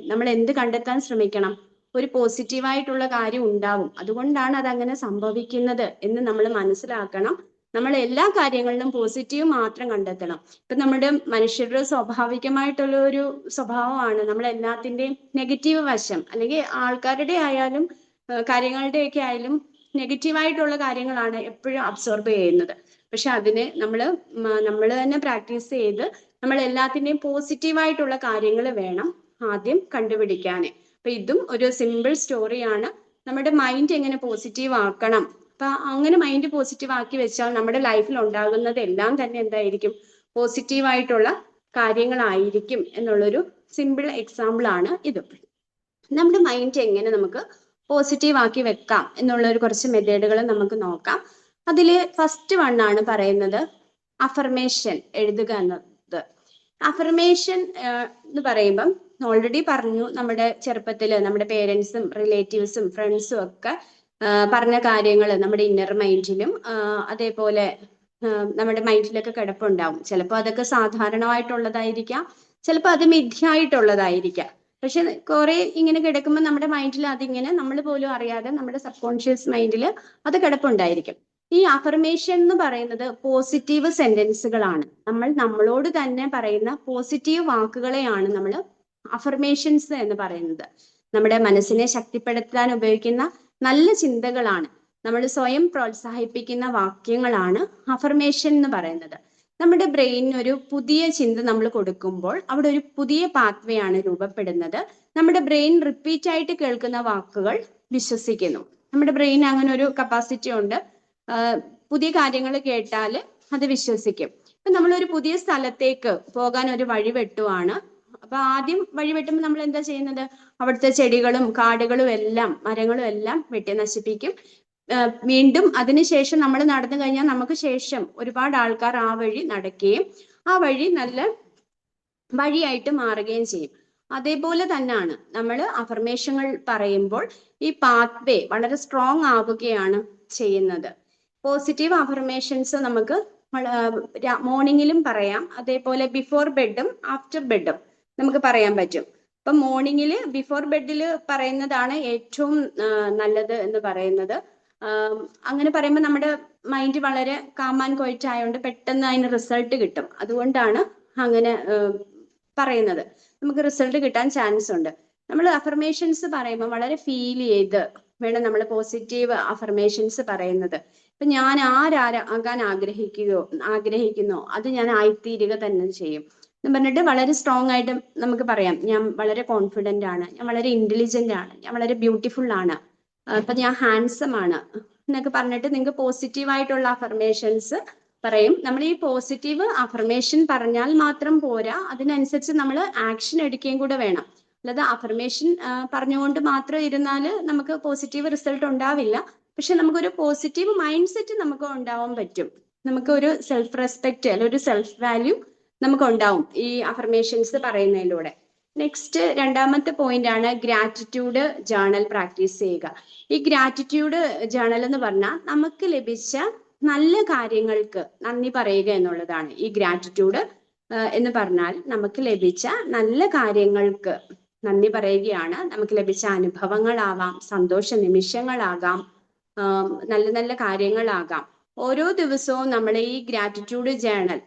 നമ്മൾ എന്ത് കണ്ടെത്താൻ ശ്രമിക്കണം, ഒരു പോസിറ്റീവായിട്ടുള്ള കാര്യം ഉണ്ടാവും. അതുകൊണ്ടാണ് അതങ്ങനെ സംഭവിക്കുന്നത് എന്ന് നമ്മൾ മനസ്സിലാക്കണം. നമ്മൾ എല്ലാ കാര്യങ്ങളിലും പോസിറ്റീവ് മാത്രം കണ്ടെത്തണം. ഇപ്പൊ നമ്മുടെ മനുഷ്യരുടെ സ്വാഭാവികമായിട്ടുള്ള ഒരു സ്വഭാവമാണ് നമ്മൾ എല്ലാത്തിന്റെയും നെഗറ്റീവ് വശം, അല്ലെങ്കിൽ ആൾക്കാരുടെ ആയാലും കാര്യങ്ങളുടെയൊക്കെ ആയാലും നെഗറ്റീവായിട്ടുള്ള കാര്യങ്ങളാണ് എപ്പോഴും അബ്സോർബ് ചെയ്യുന്നത്. പക്ഷെ അതിന് നമ്മൾ തന്നെ പ്രാക്ടീസ് ചെയ്ത് നമ്മൾ എല്ലാത്തിന്റെയും പോസിറ്റീവായിട്ടുള്ള കാര്യങ്ങൾ വേണം ആദ്യം കണ്ടുപിടിക്കാന്. അപ്പൊ ഇതും ഒരു സിമ്പിൾ സ്റ്റോറിയാണ്. നമ്മുടെ മൈൻഡ് എങ്ങനെ പോസിറ്റീവ് ആക്കണം, അപ്പൊ അങ്ങനെ മൈൻഡ് പോസിറ്റീവ് ആക്കി വെച്ചാൽ നമ്മുടെ ലൈഫിൽ ഉണ്ടാകുന്നത് എല്ലാം തന്നെ എന്തായിരിക്കും, പോസിറ്റീവായിട്ടുള്ള കാര്യങ്ങളായിരിക്കും എന്നുള്ളൊരു സിമ്പിൾ എക്സാമ്പിൾ ആണ് ഇത്. നമ്മുടെ മൈൻഡ് എങ്ങനെ നമുക്ക് പോസിറ്റീവ് ആക്കി വെക്കാം എന്നുള്ള ഒരു കുറച്ച് മെത്തേഡുകൾ നമുക്ക് നോക്കാം. അതില് ഫസ്റ്റ് വണ്ണാണ് പറയുന്നത് അഫർമേഷൻ എഴുതുക എന്നത്. അഫർമേഷൻ എന്ന് പറയുമ്പം ഓൾറെഡി പറഞ്ഞു, നമ്മുടെ ചെറുപ്പത്തില് നമ്മുടെ പേരൻസും റിലേറ്റീവ്സും ഫ്രണ്ട്സും ഒക്കെ പറഞ്ഞ കാര്യങ്ങൾ നമ്മുടെ ഇന്നർ മൈൻഡിലും അതേപോലെ നമ്മുടെ മൈൻഡിലൊക്കെ കിടപ്പുണ്ടാവും. ചിലപ്പോൾ അതൊക്കെ സാധാരണമായിട്ടുള്ളതായിരിക്കാം, ചിലപ്പോൾ അത് മിഥ്യായിട്ടുള്ളതായിരിക്കാം. പക്ഷെ കുറെ ഇങ്ങനെ കിടക്കുമ്പോൾ നമ്മുടെ മൈൻഡിൽ അതിങ്ങനെ നമ്മൾ പോലും അറിയാതെ നമ്മുടെ സബ് കോൺഷ്യസ് മൈൻഡിൽ അത് കിടപ്പുണ്ടായിരിക്കും. ഈ അഫർമേഷൻ എന്ന് പറയുന്നത് പോസിറ്റീവ് സെന്റൻസുകളാണ്. നമ്മൾ നമ്മളോട് തന്നെ പറയുന്ന പോസിറ്റീവ് വാക്കുകളെയാണ് നമ്മൾ അഫർമേഷൻസ് എന്ന് പറയുന്നത്. നമ്മുടെ മനസ്സിനെ ശക്തിപ്പെടുത്താൻ ഉപയോഗിക്കുന്ന നല്ല ചിന്തകളാണ്, നമ്മൾ സ്വയം പ്രോത്സാഹിപ്പിക്കുന്ന വാക്യങ്ങളാണ് അഫർമേഷൻ എന്ന് പറയുന്നത്. നമ്മുടെ ബ്രെയിനിന് ഒരു പുതിയ ചിന്ത നമ്മൾ കൊടുക്കുമ്പോൾ അവിടെ ഒരു പുതിയ പാത്വേ ആണ് രൂപപ്പെടുന്നത്. നമ്മുടെ ബ്രെയിൻ റിപ്പീറ്റ് ആയിട്ട് കേൾക്കുന്ന വാക്കുകൾ വിശ്വസിക്കുന്നു. നമ്മുടെ ബ്രെയിൻ അങ്ങനെ ഒരു കപ്പാസിറ്റി ഉണ്ട്, പുതിയ കാര്യങ്ങൾ കേട്ടാൽ അത് വിശ്വസിക്കും. ഇപ്പൊ നമ്മളൊരു പുതിയ സ്ഥലത്തേക്ക് പോകാൻ ഒരു വഴി വെട്ടുവാണ്. അപ്പൊ ആദ്യം വഴി വെട്ടുമ്പോൾ നമ്മൾ എന്താ ചെയ്യുന്നത്, അവിടുത്തെ ചെടികളും കാടുകളും എല്ലാം മരങ്ങളും എല്ലാം വെട്ടി നശിപ്പിക്കും. വീണ്ടും അതിനുശേഷം നമ്മൾ നടന്നു കഴിഞ്ഞാൽ നമുക്ക് ശേഷം ഒരുപാട് ആൾക്കാർ ആ വഴി നടക്കുകയും ആ വഴി നല്ല വഴിയായിട്ട് മാറുകയും ചെയ്യും. അതേപോലെ തന്നെയാണ് നമ്മൾ അഫർമേഷനുകൾ പറയുമ്പോൾ ഈ പാത്വേ വളരെ സ്ട്രോങ് ആവുകയാണ് ചെയ്യുന്നത്. പോസിറ്റീവ് അഫർമേഷൻസ് നമുക്ക് മോർണിംഗിലും പറയാം, അതേപോലെ ബിഫോർ ബെഡും ആഫ്റ്റർ ബെഡും നമുക്ക് പറയാൻ പറ്റും. ഇപ്പൊ മോർണിംഗിൽ ബിഫോർ ബെഡിൽ പറയുന്നതാണ് ഏറ്റവും നല്ലത് എന്ന് പറയുന്നത്. അങ്ങനെ പറയുമ്പോൾ നമ്മുടെ മൈൻഡ് വളരെ കാം ആൻഡ് ക്വയറ്റ് ആയതുകൊണ്ട് പെട്ടെന്ന് അതിന് റിസൾട്ട് കിട്ടും. അതുകൊണ്ടാണ് അങ്ങനെ പറയുന്നത്. നമുക്ക് റിസൾട്ട് കിട്ടാൻ ചാൻസ് ഉണ്ട്. നമ്മൾ അഫർമേഷൻസ് പറയുമ്പോൾ വളരെ ഫീൽ ചെയ്ത് വേണം നമ്മൾ പോസിറ്റീവ് അഫർമേഷൻസ് പറയുന്നത്. ഇപ്പൊ ഞാൻ ആകാൻ ആഗ്രഹിക്കുന്നോ അത് ഞാൻ ആയിത്തീരുക തന്നെ ചെയ്യും എന്ന് പറഞ്ഞിട്ട് വളരെ സ്ട്രോങ് ആയിട്ട് നമുക്ക് പറയാം. ഞാൻ വളരെ കോൺഫിഡന്റ് ആണ്, ഞാൻ വളരെ ഇന്റലിജന്റ് ആണ്, ഞാൻ വളരെ ബ്യൂട്ടിഫുൾ ആണ്, അപ്പൊ ഞാൻ ഹാൻസം ആണ് എന്നൊക്കെ പറഞ്ഞിട്ട് നിങ്ങൾക്ക് പോസിറ്റീവ് ആയിട്ടുള്ള അഫർമേഷൻസ് പറയും. നമ്മൾ ഈ പോസിറ്റീവ് അഫർമേഷൻ പറഞ്ഞാൽ മാത്രം പോരാ, അതിനനുസരിച്ച് നമ്മൾ ആക്ഷൻ എടുക്കുകയും കൂടെ വേണം. അല്ലാതെ അഫർമേഷൻ പറഞ്ഞുകൊണ്ട് മാത്രം ഇരുന്നാല് നമുക്ക് പോസിറ്റീവ് റിസൾട്ട് ഉണ്ടാവില്ല. പക്ഷെ നമുക്കൊരു പോസിറ്റീവ് മൈൻഡ് സെറ്റ് നമുക്ക് ഉണ്ടാവാൻ പറ്റും. നമുക്ക് ഒരു സെൽഫ് റെസ്പെക്ട് അല്ലെങ്കിൽ ഒരു സെൽഫ് വാല്യൂ നമുക്ക് ഉണ്ടാവും ഈ അഫർമേഷൻസ് പറയുന്നതിലൂടെ. നെക്സ്റ്റ് രണ്ടാമത്തെ പോയിന്റ് ആണ് ഗ്രാറ്റിറ്റ്യൂഡ് ജേർണൽ പ്രാക്ടീസ് ചെയ്യുക. ഈ ഗ്രാറ്റിറ്റ്യൂഡ് ജേർണൽ എന്ന് പറഞ്ഞാൽ നമുക്ക് ലഭിച്ച നല്ല കാര്യങ്ങൾക്ക് നന്ദി പറയുക എന്നുള്ളതാണ്. ഈ ഗ്രാറ്റിറ്റ്യൂഡ് എന്ന് പറഞ്ഞാൽ നമുക്ക് ലഭിച്ച നല്ല കാര്യങ്ങൾക്ക് നന്ദി പറയുകയാണ്. നമുക്ക് ലഭിച്ച അനുഭവങ്ങളാവാം, സന്തോഷ നിമിഷങ്ങളാകാം, നല്ല നല്ല കാര്യങ്ങളാകാം. ഓരോ ദിവസവും നമ്മൾ ഈ ഗ്രാറ്റിറ്റ്യൂഡ് ജേർണൽ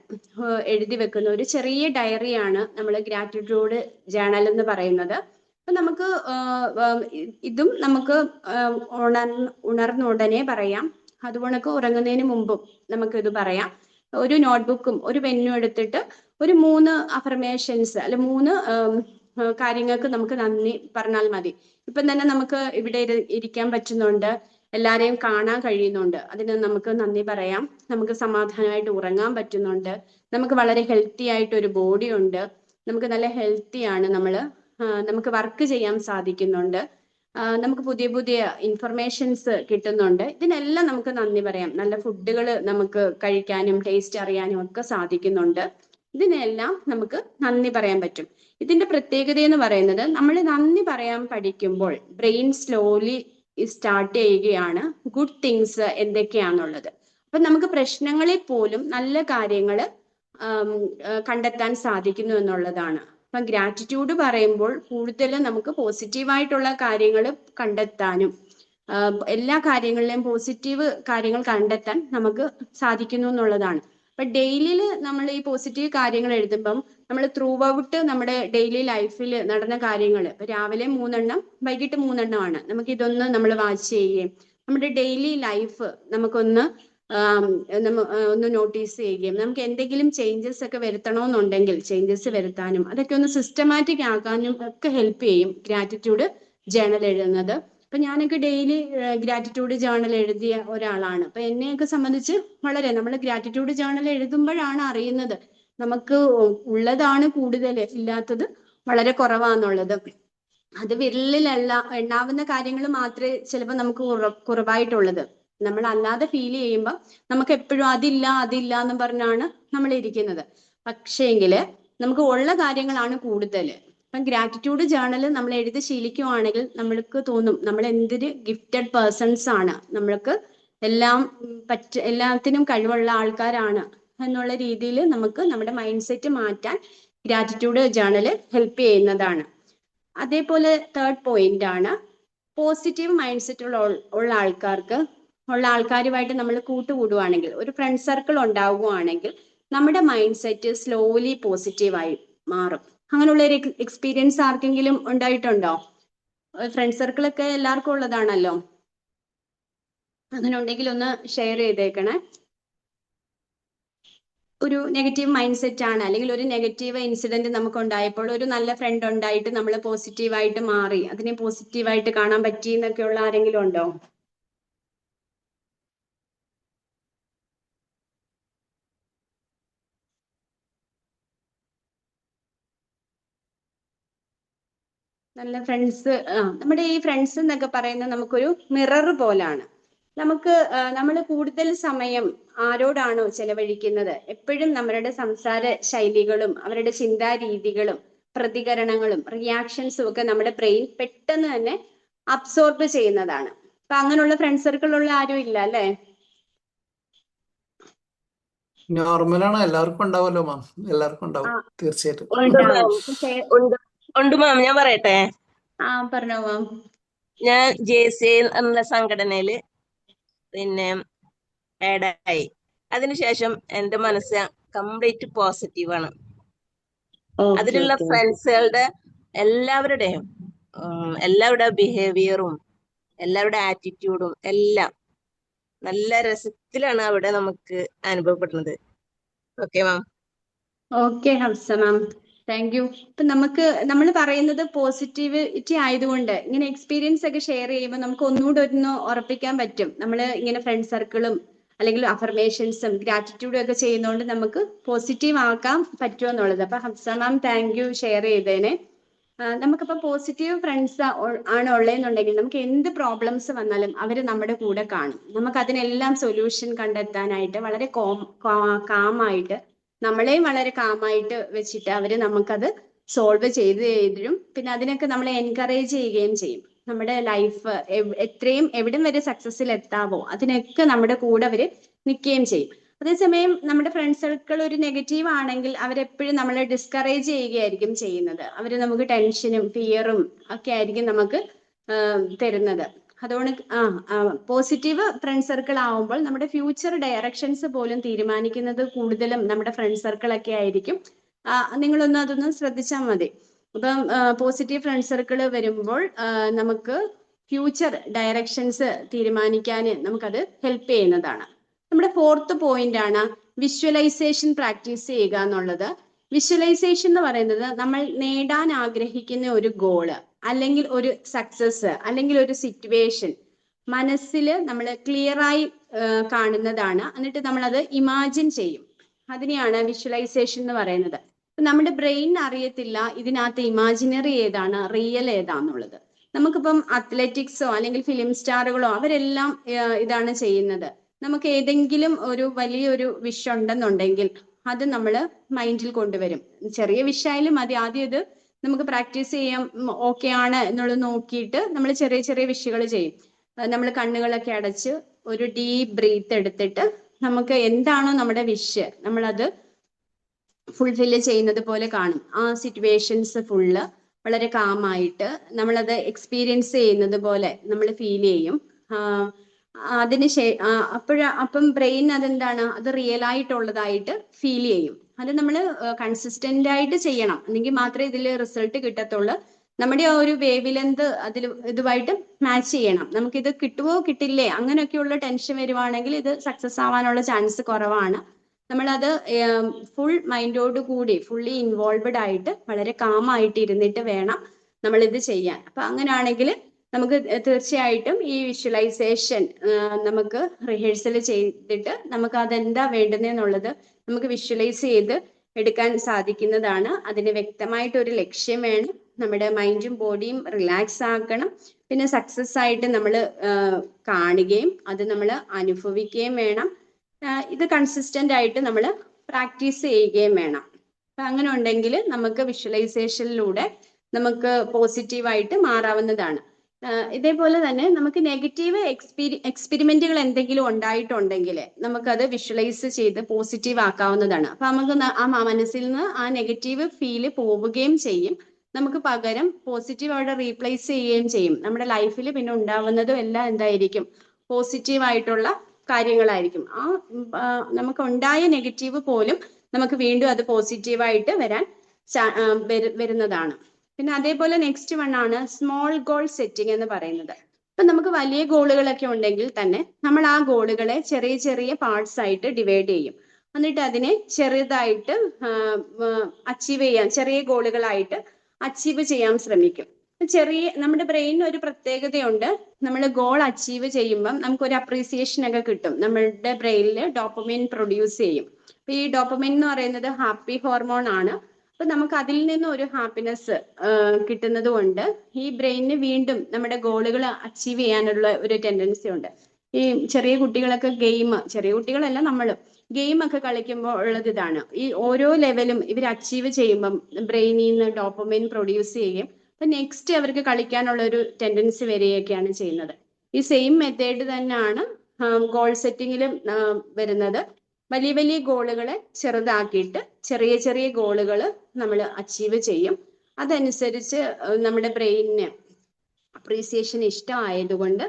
എഴുതി വെക്കുന്ന ഒരു ചെറിയ ഡയറിയാണ് നമ്മൾ ഗ്രാറ്റിറ്റ്യൂഡ് ജേർണൽ എന്ന് പറയുന്നത്. അപ്പൊ നമുക്ക് ഇതും നമുക്ക് ഉണർന്ന ഉടനെ പറയാം, അതുകൊണ്ടൊക്കെ ഉറങ്ങുന്നതിന് മുമ്പും നമുക്ക് ഇത് പറയാം. ഒരു നോട്ട്ബുക്കും ഒരു പെന്നും എടുത്തിട്ട് ഒരു 3 അഫർമേഷൻസ് അല്ലെ 3 കാര്യങ്ങൾക്ക് നമുക്ക് നന്ദി പറഞ്ഞാൽ മതി. ഇപ്പം തന്നെ നമുക്ക് ഇവിടെ ഇരിക്കാൻ പറ്റുന്നുണ്ട്, എല്ലാരെയും കാണാൻ കഴിയുന്നുണ്ട്. അതിന് നമുക്ക് നന്ദി പറയാം. നമുക്ക് സമാധാനമായിട്ട് ഉറങ്ങാൻ പറ്റുന്നുണ്ട്. നമുക്ക് വളരെ ഹെൽത്തി ആയിട്ട് ഒരു ബോഡി ഉണ്ട്. നമുക്ക് നല്ല ഹെൽത്തിയാണ് നമുക്ക് വർക്ക് ചെയ്യാൻ സാധിക്കുന്നുണ്ട്. നമുക്ക് പുതിയ പുതിയ ഇൻഫർമേഷൻസ് കിട്ടുന്നുണ്ട്. ഇതിനെല്ലാം നമുക്ക് നന്ദി പറയാം. നല്ല ഫുഡുകൾ നമുക്ക് കഴിക്കാനും ടേസ്റ്റ് അറിയാനും ഒക്കെ സാധിക്കുന്നുണ്ട്. ഇതിനെല്ലാം നമുക്ക് നന്ദി പറയാൻ പറ്റും. ഇതിന്റെ പ്രത്യേകത എന്ന് പറയുന്നത്, നമ്മൾ നന്ദി പറയാൻ പഠിക്കുമ്പോൾ ബ്രെയിൻ സ്ലോലി സ്റ്റാർട്ട് ചെയ്യുകയാണ് ഗുഡ് തിങ്സ് എന്തൊക്കെയാന്നുള്ളത്. അപ്പൊ നമുക്ക് പ്രശ്നങ്ങളിൽ പോലും നല്ല കാര്യങ്ങൾ കണ്ടെത്താൻ സാധിക്കുന്നു എന്നുള്ളതാണ്. അപ്പൊ ഗ്രാറ്റിറ്റ്യൂഡ് പറയുമ്പോൾ കൂടുതൽ നമുക്ക് പോസിറ്റീവായിട്ടുള്ള കാര്യങ്ങൾ കണ്ടെത്താനും എല്ലാ കാര്യങ്ങളിലെയും പോസിറ്റീവ് കാര്യങ്ങൾ കണ്ടെത്താൻ നമുക്ക് സാധിക്കുന്നു എന്നുള്ളതാണ്. അപ്പൊ ഡെയിലിയിൽ നമ്മൾ ഈ പോസിറ്റീവ് കാര്യങ്ങൾ എഴുതുമ്പം നമ്മൾ ത്രൂ ഔട്ട് നമ്മുടെ ഡെയിലി ലൈഫിൽ നടന്ന കാര്യങ്ങൾ, ഇപ്പൊ രാവിലെ 3 വൈകിട്ട് 3 നമുക്ക് ഇതൊന്ന് നമ്മൾ വാച്ച് ചെയ്യുകയും നമ്മുടെ ഡെയിലി ലൈഫ് നമുക്കൊന്ന് ഒന്ന് നോട്ടീസ് ചെയ്യുകയും നമുക്ക് എന്തെങ്കിലും ചേഞ്ചസ് ഒക്കെ വരുത്തണമെന്നുണ്ടെങ്കിൽ ചേഞ്ചസ് വരുത്താനും അതൊക്കെ ഒന്ന് സിസ്റ്റമാറ്റിക് ആക്കാനും ഒക്കെ ഹെൽപ്പ് ചെയ്യും ഗ്രാറ്റിറ്റ്യൂഡ് ജേണൽ എഴുതുന്നത്. അപ്പൊ ഞാനൊക്കെ ഡെയിലി ഗ്രാറ്റിറ്റ്യൂഡ് ജേണൽ എഴുതിയ ഒരാളാണ്. അപ്പൊ എന്നെയൊക്കെ സംബന്ധിച്ച് നമ്മൾ ഗ്രാറ്റിറ്റ്യൂഡ് ജേണൽ എഴുതുമ്പോഴാണ് അറിയുന്നത് നമുക്ക് ഉള്ളതാണ് കൂടുതൽ, ഇല്ലാത്തത് വളരെ കുറവാന്നുള്ളത്. അത് വിരലിലല്ല എണ്ണാവുന്ന കാര്യങ്ങൾ മാത്രമേ ചിലപ്പോൾ നമുക്ക് കുറവായിട്ടുള്ളത്. നമ്മൾ അല്ലാതെ ഫീൽ ചെയ്യുമ്പോൾ നമുക്ക് എപ്പോഴും അതില്ല എന്ന് പറഞ്ഞാണ് നമ്മൾ ഇരിക്കുന്നത്. പക്ഷേങ്കില് നമുക്ക് ഉള്ള കാര്യങ്ങളാണ് കൂടുതൽ. അപ്പം ഗ്രാറ്റിറ്റ്യൂഡ് ജേണൽ നമ്മൾ എഴുതി ശീലിക്കുവാണെങ്കിൽ നമ്മൾക്ക് തോന്നും നമ്മൾ എന്തൊരു ഗിഫ്റ്റഡ് പേഴ്സൺസ് ആണ്, നമ്മൾക്ക് എല്ലാത്തിനും കഴിവുള്ള ആൾക്കാരാണ് എന്നുള്ള രീതിയിൽ നമുക്ക് നമ്മുടെ മൈൻഡ് സെറ്റ് മാറ്റാൻ ഗ്രാറ്റിറ്റ്യൂഡ് ജേണൽ ഹെൽപ്പ് ചെയ്യുന്നതാണ്. അതേപോലെ 3rd പോയിന്റ് ആണ്, പോസിറ്റീവ് മൈൻഡ് സെറ്റ് ഉള്ള ആൾക്കാരുമായിട്ട് നമ്മൾ കൂട്ടുകൂടുവാണെങ്കിൽ, ഒരു ഫ്രണ്ട് സർക്കിൾ ഉണ്ടാവുകയാണെങ്കിൽ നമ്മുടെ മൈൻഡ് സെറ്റ് സ്ലോലി പോസിറ്റീവായി മാറും. അങ്ങനെയുള്ള ഒരു എക്സ്പീരിയൻസ് ആർക്കെങ്കിലും ഉണ്ടായിട്ടുണ്ടോ? ഫ്രണ്ട് സർക്കിളൊക്കെ എല്ലാവർക്കും ഉള്ളതാണല്ലോ. അങ്ങനെ ഉണ്ടെങ്കിൽ ഒന്ന് ഷെയർ ചെയ്തേക്കണേ. ഒരു നെഗറ്റീവ് മൈൻഡ് സെറ്റ് ആണ്, അല്ലെങ്കിൽ ഒരു നെഗറ്റീവ് ഇൻസിഡന്റ് നമുക്ക് ഉണ്ടായപ്പോൾ ഒരു നല്ല ഫ്രണ്ട് ഉണ്ടായിട്ട് നമ്മൾ പോസിറ്റീവായിട്ട് മാറി, അതിനെ പോസിറ്റീവായിട്ട് കാണാൻ പറ്റി എന്നൊക്കെയുള്ള ആരെങ്കിലും ഉണ്ടോ? നല്ല ഫ്രണ്ട്സ്, നമ്മുടെ ഈ ഫ്രണ്ട്സ് എന്നൊക്കെ പറയുന്നത് നമുക്കൊരു മിറർ പോലാണ്. നമ്മൾ കൂടുതൽ സമയം ആരോടാണോ ചെലവഴിക്കുന്നത്, എപ്പോഴും നമ്മളുടെ സംസാര ശൈലികളും അവരുടെ ചിന്താരീതികളും പ്രതികരണങ്ങളും റിയാക്ഷൻസും ഒക്കെ നമ്മുടെ ബ്രെയിൻ പെട്ടെന്ന് തന്നെ അബ്സോർബ് ചെയ്യുന്നതാണ്. അപ്പൊ അങ്ങനെയുള്ള ഫ്രണ്ട് സർക്കിളുള്ള ആരും ഇല്ല അല്ലേ? നോർമലാണ്, എല്ലാവർക്കും ഉണ്ടാവുമല്ലോ മാം, എല്ലാവർക്കും ഉണ്ടാവും തീർച്ചയായിട്ടും. ഉണ്ട് മാം. ഞാൻ പറയട്ടെ. പറഞ്ഞോ മാം. ഞാൻ JCI എന്ന സംഘടനയില് ആഡായി. അതിനുശേഷം എന്റെ മനസ്സ് കംപ്ലീറ്റ് പോസിറ്റീവാണ്. അതിലുള്ള ഫ്രണ്ട്സുകളുടെ എല്ലാവരുടെ ബിഹേവിയറും എല്ലാവരുടെ ആറ്റിറ്റ്യൂഡും എല്ലാം നല്ല രസത്തിലാണ് അവിടെ നമുക്ക് അനുഭവപ്പെടുന്നത്. Okay ma'am. Okay Hamsa ma'am, thank you. ഇപ്പൊ നമ്മൾ പറയുന്നത് പോസിറ്റിവിറ്റി ആയതുകൊണ്ട് ഇങ്ങനെ എക്സ്പീരിയൻസ് ഒക്കെ ഷെയർ ചെയ്യുമ്പോൾ നമുക്ക് ഒന്നുകൂടെ ഒന്ന് ഉറപ്പിക്കാൻ പറ്റും. നമ്മൾ ഇങ്ങനെ ഫ്രണ്ട് സർക്കിളും അല്ലെങ്കിൽ അഫർമേഷൻസും ഗ്രാറ്റിറ്റ്യൂഡും ഒക്കെ ചെയ്യുന്നതുകൊണ്ട് നമുക്ക് പോസിറ്റീവ് ആക്കാൻ പറ്റുമെന്നുള്ളത്. അപ്പൊ Hamsa ma'am thank you share ചെയ്തേനെ. നമുക്കിപ്പോൾ പോസിറ്റീവ് ഫ്രണ്ട്സ് ആണ് ഉള്ളതെന്നുണ്ടെങ്കിൽ നമുക്ക് എന്ത് പ്രോബ്ലംസ് വന്നാലും അവർ നമ്മുടെ കൂടെ കാണും. നമുക്ക് അതിനെല്ലാം സൊല്യൂഷൻ കണ്ടെത്താനായിട്ട് വളരെ കാമായിട്ട്, നമ്മളെയും വളരെ കാമായിട്ട് വെച്ചിട്ട് അവർ നമുക്കത് സോൾവ് ചെയ്ത് തരും. പിന്നെ അതിനൊക്കെ നമ്മളെ എൻകറേജ് ചെയ്യുകയും ചെയ്യും. നമ്മുടെ ലൈഫ് എവിടം വരെ സക്സസ്സിൽ എത്താവോ അതിനൊക്കെ നമ്മുടെ കൂടെ അവർ നിൽക്കുകയും ചെയ്യും. അതേസമയം നമ്മുടെ ഫ്രണ്ട് സർക്കിൾ ഒരു നെഗറ്റീവ് ആണെങ്കിൽ അവരെപ്പോഴും നമ്മളെ ഡിസ്കറേജ് ചെയ്യുകയായിരിക്കും ചെയ്യുന്നത്. അവർ നമുക്ക് ടെൻഷനും ഫിയറും ഒക്കെ ആയിരിക്കും നമുക്ക് തരുന്നത്. അതുകൊണ്ട് പോസിറ്റീവ് ഫ്രണ്ട് സർക്കിൾ ആവുമ്പോൾ നമ്മുടെ ഫ്യൂച്ചർ ഡയറക്ഷൻസ് പോലും തീരുമാനിക്കുന്നത് കൂടുതലും നമ്മുടെ ഫ്രണ്ട് സർക്കിൾ ഒക്കെ ആയിരിക്കും. അതൊന്ന് ശ്രദ്ധിച്ചാൽ മതി. അപ്പം പോസിറ്റീവ് ഫ്രണ്ട് സർക്കിൾ വരുമ്പോൾ നമുക്ക് ഫ്യൂച്ചർ ഡയറക്ഷൻസ് തീരുമാനിക്കാൻ നമുക്കത് ഹെൽപ്പ് ചെയ്യുന്നതാണ്. നമ്മുടെ 4th പോയിന്റ് ആണ് വിഷ്വലൈസേഷൻ പ്രാക്ടീസ് ചെയ്യുക എന്നുള്ളത്. വിഷ്വലൈസേഷൻ എന്ന് പറയുന്നത് നമ്മൾ നേടാൻ ആഗ്രഹിക്കുന്ന ഒരു ഗോള് അല്ലെങ്കിൽ ഒരു സക്സസ് അല്ലെങ്കിൽ ഒരു സിറ്റുവേഷൻ മനസ്സിൽ നമ്മൾ ക്ലിയറായി കാണുന്നതാണ്. എന്നിട്ട് നമ്മളത് ഇമാജിൻ ചെയ്യും. അതിനെയാണ് വിഷ്വലൈസേഷൻ എന്ന് പറയുന്നത്. നമ്മുടെ ബ്രെയിൻ അറിയത്തില്ല ഇതിനകത്ത് ഇമാജിനറി ഏതാണ് റിയൽ ഏതാന്നുള്ളത്. നമുക്കിപ്പം അത്ലറ്റിക്സോ അല്ലെങ്കിൽ ഫിലിം സ്റ്റാറുകളോ അവരെല്ലാം ഇതാണ് ചെയ്യുന്നത്. നമുക്ക് ഏതെങ്കിലും ഒരു വലിയൊരു വിഷ് ഉണ്ടെന്നുണ്ടെങ്കിൽ അത് നമ്മൾ മൈൻഡിൽ കൊണ്ടുവരും. ചെറിയ വിഷായാലും മതി, ആദ്യം ഇത് നമുക്ക് പ്രാക്ടീസ് ചെയ്യാം, ഓക്കെ ആണ് എന്നുള്ളത് നോക്കിയിട്ട് നമ്മൾ ചെറിയ ചെറിയ വിഷുകൾ ചെയ്യും. നമ്മൾ കണ്ണുകളൊക്കെ അടച്ച് ഒരു ഡീപ്പ് ബ്രീത്ത് എടുത്തിട്ട് നമുക്ക് എന്താണോ നമ്മുടെ വിഷ് നമ്മളത് ഫുൾഫില്ല് ചെയ്യുന്നത് പോലെ കാണും. ആ സിറ്റുവേഷൻസ് ഫുള്ള് വളരെ കാമായിട്ട് നമ്മളത് എക്സ്പീരിയൻസ് ചെയ്യുന്നത് പോലെ നമ്മൾ ഫീൽ ചെയ്യും. അതിന് അപ്പം ബ്രെയിൻ അതെന്താണ്, അത് റിയൽ ആയിട്ടുള്ളതായിട്ട് ഫീൽ ചെയ്യും. അത് നമ്മൾ കൺസിസ്റ്റന്റ് ആയിട്ട് ചെയ്യണം, അല്ലെങ്കിൽ മാത്രമേ ഇതിൽ റിസൾട്ട് കിട്ടത്തുള്ളൂ. നമ്മുടെ ആ ഒരു വേവ് ലെന്ത് അതിൽ ഇതുമായിട്ട് മാച്ച് ചെയ്യണം. നമുക്കിത് കിട്ടുമോ കിട്ടില്ലേ അങ്ങനെയൊക്കെയുള്ള ടെൻഷൻ വരുവാണെങ്കിൽ ഇത് സക്സസ് ആവാനുള്ള ചാൻസ് കുറവാണ്. നമ്മളത് ഫുൾ മൈൻഡോട് കൂടി ഫുള്ളി ഇൻവോൾവഡ് ആയിട്ട് വളരെ കാമായിട്ട് ഇരുന്നിട്ട് വേണം നമ്മളിത് ചെയ്യാൻ. അപ്പൊ അങ്ങനെയാണെങ്കിൽ നമുക്ക് തീർച്ചയായിട്ടും ഈ വിഷ്വലൈസേഷൻ നമുക്ക് റിഹേഴ്സൽ ചെയ്തിട്ട് നമുക്ക് അതെന്താ വേണ്ടുന്നതെന്നുള്ളത് നമുക്ക് വിഷ്വലൈസ് ചെയ്ത് എടുക്കാൻ സാധിക്കുന്നതാണ്. അതിന് വ്യക്തമായിട്ടൊരു ലക്ഷ്യം വേണം. നമ്മുടെ മൈൻഡും ബോഡിയും റിലാക്സ് ആക്കണം. പിന്നെ സക്സസ് ആയിട്ട് നമ്മൾ കാണുകയും അത് നമ്മൾ അനുഭവിക്കുകയും വേണം. ഇത് കൺസിസ്റ്റന്റ് ആയിട്ട് നമ്മൾ പ്രാക്ടീസ് ചെയ്യുകയും വേണം. അപ്പൊ അങ്ങനെ ഉണ്ടെങ്കിൽ നമുക്ക് വിഷ്വലൈസേഷനിലൂടെ നമുക്ക് പോസിറ്റീവായിട്ട് മാറാവുന്നതാണ്. ഇതേപോലെ തന്നെ നമുക്ക് നെഗറ്റീവ് എക്സ്പെരിമെന്റുകൾ എന്തെങ്കിലും ഉണ്ടായിട്ടുണ്ടെങ്കിൽ നമുക്കത് വിഷ്വലൈസ് ചെയ്ത് പോസിറ്റീവ് ആക്കാവുന്നതാണ്. അപ്പൊ നമുക്ക് ആ മനസ്സിൽ നിന്ന് ആ നെഗറ്റീവ് ഫീല് പോവുകയും ചെയ്യും. നമുക്ക് പകരം പോസിറ്റീവ് അവിടെ റീപ്ലേസ് ചെയ്യുകയും ചെയ്യും. നമ്മുടെ ലൈഫിൽ പിന്നെ ഉണ്ടാവുന്നതും എല്ലാം എന്തായിരിക്കും, പോസിറ്റീവ് ആയിട്ടുള്ള കാര്യങ്ങളായിരിക്കും. നമുക്ക് ഉണ്ടായ നെഗറ്റീവ് പോലും നമുക്ക് വീണ്ടും അത് പോസിറ്റീവായിട്ട് വരുന്നതാണ്. പിന്നെ അതേപോലെ നെക്സ്റ്റ് വൺ ആണ് സ്മോൾ ഗോൾ സെറ്റിംഗ് എന്ന് പറയുന്നത്. ഇപ്പൊ നമുക്ക് വലിയ ഗോളുകളൊക്കെ ഉണ്ടെങ്കിൽ തന്നെ നമ്മൾ ആ ഗോളുകളെ ചെറിയ ചെറിയ പാർട്സ് ആയിട്ട് ഡിവൈഡ് ചെയ്യും. എന്നിട്ട് അതിനെ ചെറുതായിട്ട് അച്ചീവ് ചെയ്യാൻ, ചെറിയ ഗോളുകളായിട്ട് അച്ചീവ് ചെയ്യാൻ ശ്രമിക്കും. നമ്മുടെ ബ്രെയിനിന് ഒരു പ്രത്യേകതയുണ്ട്. നമ്മൾ ഗോൾ അച്ചീവ് ചെയ്യുമ്പം നമുക്കൊരു അപ്രീസിയേഷൻ ഒക്കെ കിട്ടും. നമ്മളുടെ ബ്രെയിനിൽ ഡോപ്പമിൻ പ്രൊഡ്യൂസ് ചെയ്യും. അപ്പൊ ഈ ഡോപ്പമിൻ എന്ന് പറയുന്നത് ഹാപ്പി ഹോർമോൺ ആണ്. അപ്പൊ നമുക്ക് അതിൽ നിന്ന് ഒരു ഹാപ്പിനെസ് കിട്ടുന്നത് കൊണ്ട് ഈ ബ്രെയിനിന് വീണ്ടും നമ്മുടെ ഗോളുകൾ അച്ചീവ് ചെയ്യാനുള്ള ഒരു ടെൻഡൻസി ഉണ്ട്. ഈ ചെറിയ കുട്ടികളൊക്കെ ചെറിയ കുട്ടികളല്ല നമ്മളും ഗെയിം ഒക്കെ കളിക്കുമ്പോൾ ഉള്ളത് ഇതാണ്. ഈ ഓരോ ലെവലും ഇവർ അച്ചീവ് ചെയ്യുമ്പം ബ്രെയിനിൽ നിന്ന് ഡോപ്പമിൻ പ്രൊഡ്യൂസ് ചെയ്യും. അപ്പൊ നെക്സ്റ്റ് അവർക്ക് കളിക്കാനുള്ള ഒരു ടെൻഡൻസി വരികയൊക്കെയാണ് ചെയ്യുന്നത്. ഈ സെയിം മെത്തേഡ് തന്നെയാണ് ഗോൾ സെറ്റിങ്ങിലും വരുന്നത്. വലിയ വലിയ ഗോളുകളെ ചെറുതാക്കിയിട്ട് ചെറിയ ചെറിയ ഗോളുകൾ നമ്മൾ അച്ചീവ് ചെയ്യും. അതനുസരിച്ച് നമ്മുടെ ബ്രെയിനിന് അപ്രീസിയേഷൻ ഇഷ്ടമായതുകൊണ്ട്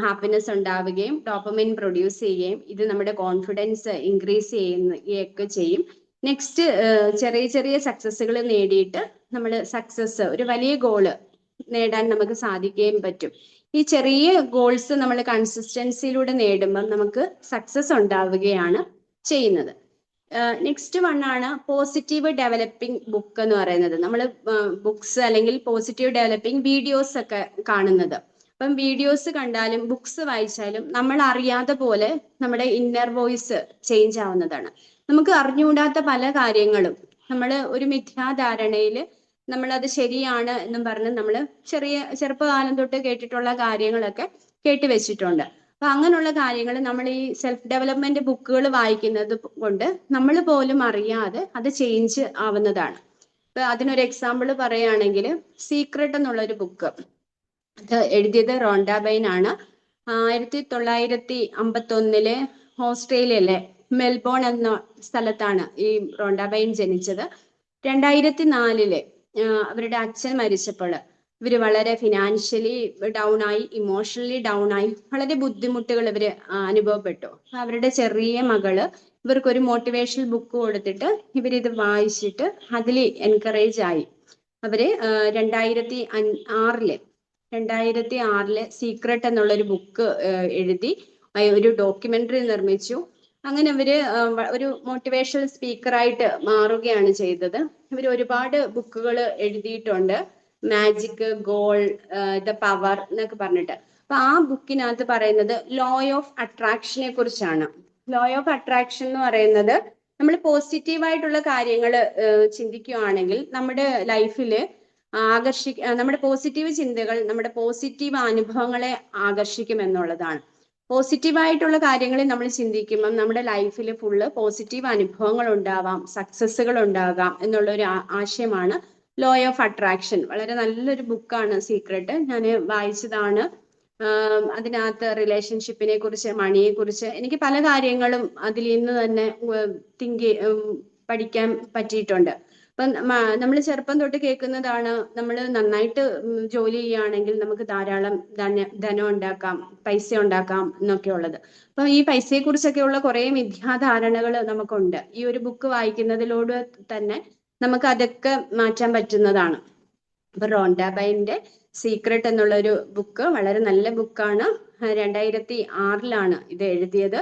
ഹാപ്പിനെസ് ഉണ്ടാവുകയും ഡോപ്പമിൻ പ്രൊഡ്യൂസ് ചെയ്യുകയും ഇത് നമ്മുടെ കോൺഫിഡൻസ് ഇൻക്രീസ് ചെയ്യുകയൊക്കെ ചെയ്യും. നെക്സ്റ്റ് ചെറിയ ചെറിയ സക്സസ്സുകൾ നേടിയിട്ട് നമ്മൾ ഒരു വലിയ ഗോള് നേടാൻ നമുക്ക് സാധിക്കുകയും പറ്റും. ഈ ചെറിയ ഗോൾസ് നമ്മൾ കൺസിസ്റ്റൻസിയിലൂടെ നേടുമ്പം നമുക്ക് സക്സസ് ഉണ്ടാവുകയാണ് ചെയ്യുന്നത്. നെക്സ്റ്റ് വൺ ആണ് പോസിറ്റീവ് ഡെവലപ്പിംഗ് ബുക്ക് എന്ന് പറയുന്നത്. നമ്മൾ ബുക്സ് അല്ലെങ്കിൽ പോസിറ്റീവ് ഡെവലപ്പിംഗ് വീഡിയോസ് ഒക്കെ കാണുന്നത്. അപ്പം വീഡിയോസ് കണ്ടാലും ബുക്സ് വായിച്ചാലും നമ്മൾ അറിയാതെ പോലെ നമ്മുടെ ഇന്നർ വോയിസ് ചേഞ്ച് ആവുന്നതാണ്. നമുക്ക് അറിഞ്ഞുകൂടാത്ത പല കാര്യങ്ങളും നമ്മൾ ഒരു മിഥ്യാധാരണയിൽ നമ്മളത് ശരിയാണ് എന്നും പറഞ്ഞ് നമ്മൾ ചെറുപ്പകാലം തൊട്ട് കേട്ടിട്ടുള്ള കാര്യങ്ങളൊക്കെ കേട്ടുവെച്ചിട്ടുണ്ട്. അപ്പൊ അങ്ങനെയുള്ള കാര്യങ്ങൾ നമ്മൾ ഈ സെൽഫ് ഡെവലപ്മെന്റ് ബുക്കുകൾ വായിക്കുന്നത് കൊണ്ട് നമ്മൾ പോലും അറിയാതെ അത് ചേഞ്ച് ആവുന്നതാണ്. ഇപ്പൊ അതിനൊരു എക്സാമ്പിൾ പറയുകയാണെങ്കിൽ സീക്രട്ട് എന്നുള്ളൊരു ബുക്ക്, അത് എഴുതിയത് റോണ്ട ബൈൻ ആണ്. 1951 ഓസ്ട്രേലിയയിലെ മെൽബോൺ എന്ന സ്ഥലത്താണ് ഈ റോണ്ട ബൈൻ ജനിച്ചത്. 2004 അവരുടെ അച്ഛൻ മരിച്ചപ്പോൾ ഇവര് വളരെ ഫിനാൻഷ്യലി ഡൗൺ ആയി, ഇമോഷണലി ഡൗൺ ആയി, വളരെ ബുദ്ധിമുട്ടുകൾ ഇവര് അനുഭവപ്പെട്ടു. അവരുടെ ചെറിയ മകള് ഇവർക്കൊരു മോട്ടിവേഷണൽ ബുക്ക് കൊടുത്തിട്ട് ഇവരിത് വായിച്ചിട്ട് അതിൽ എൻകറേജ് ആയി. അവര് 2006 സീക്രട്ട് എന്നുള്ളൊരു ബുക്ക് എഴുതി ഒരു ഡോക്യുമെന്ററി നിർമ്മിച്ചു. അങ്ങനെ ഇവര് ഒരു മോട്ടിവേഷണൽ സ്പീക്കറായിട്ട് മാറുകയാണ് ചെയ്തത്. ഇവർ ഒരുപാട് ബുക്കുകൾ എഴുതിയിട്ടുണ്ട്. മാജിക്, ഗോൾ, ദ പവർ എന്നൊക്കെ പറഞ്ഞിട്ട്. അപ്പൊ ആ ബുക്കിനകത്ത് പറയുന്നത് ലോ ഓഫ് അട്രാക്ഷനെ കുറിച്ചാണ്. ലോ ഓഫ് അട്രാക്ഷൻ എന്ന് പറയുന്നത് നമ്മൾ പോസിറ്റീവായിട്ടുള്ള കാര്യങ്ങൾ ചിന്തിക്കുകയാണെങ്കിൽ നമ്മുടെ ലൈഫിൽ നമ്മുടെ പോസിറ്റീവ് ചിന്തകൾ നമ്മുടെ പോസിറ്റീവ് അനുഭവങ്ങളെ ആകർഷിക്കും എന്നുള്ളതാണ്. പോസിറ്റീവായിട്ടുള്ള കാര്യങ്ങളിൽ നമ്മൾ ചിന്തിക്കുമ്പം നമ്മുടെ ലൈഫിൽ ഫുള്ള് പോസിറ്റീവ് അനുഭവങ്ങൾ ഉണ്ടാവാം, സക്സസ്സുകൾ ഉണ്ടാകാം എന്നുള്ള ഒരു ആശയമാണ് ലോ ഓഫ് അട്രാക്ഷൻ. വളരെ നല്ലൊരു ബുക്കാണ് സീക്രട്ട്. ഞാൻ വായിച്ചതാണ്. അതിനകത്ത് റിലേഷൻഷിപ്പിനെ കുറിച്ച്, മണിയെ കുറിച്ച് എനിക്ക് പല കാര്യങ്ങളും അതിൽ നിന്ന് തന്നെ പഠിക്കാൻ പറ്റിയിട്ടുണ്ട്. അപ്പം നമ്മൾ ചെറുപ്പം തൊട്ട് കേൾക്കുന്നതാണ്, നമ്മൾ നന്നായിട്ട് ജോലി ചെയ്യുകയാണെങ്കിൽ നമുക്ക് ധാരാളം ധനം ഉണ്ടാക്കാം, പൈസ ഉണ്ടാക്കാം എന്നൊക്കെ ഉള്ളത്. അപ്പം ഈ പൈസയെ കുറിച്ചൊക്കെയുള്ള കുറെ മിഥ്യാധാരണകൾ നമുക്കുണ്ട്. ഈ ഒരു ബുക്ക് വായിക്കുന്നതിലൂടെ തന്നെ നമുക്ക് അതൊക്കെ മാറ്റാൻ പറ്റുന്നതാണ്. അപ്പൊ റോണ്ട ബൈൻ്റെ സീക്രട്ട് എന്നുള്ള ഒരു ബുക്ക് വളരെ നല്ല ബുക്കാണ്. 2006 ഇത് എഴുതിയത്.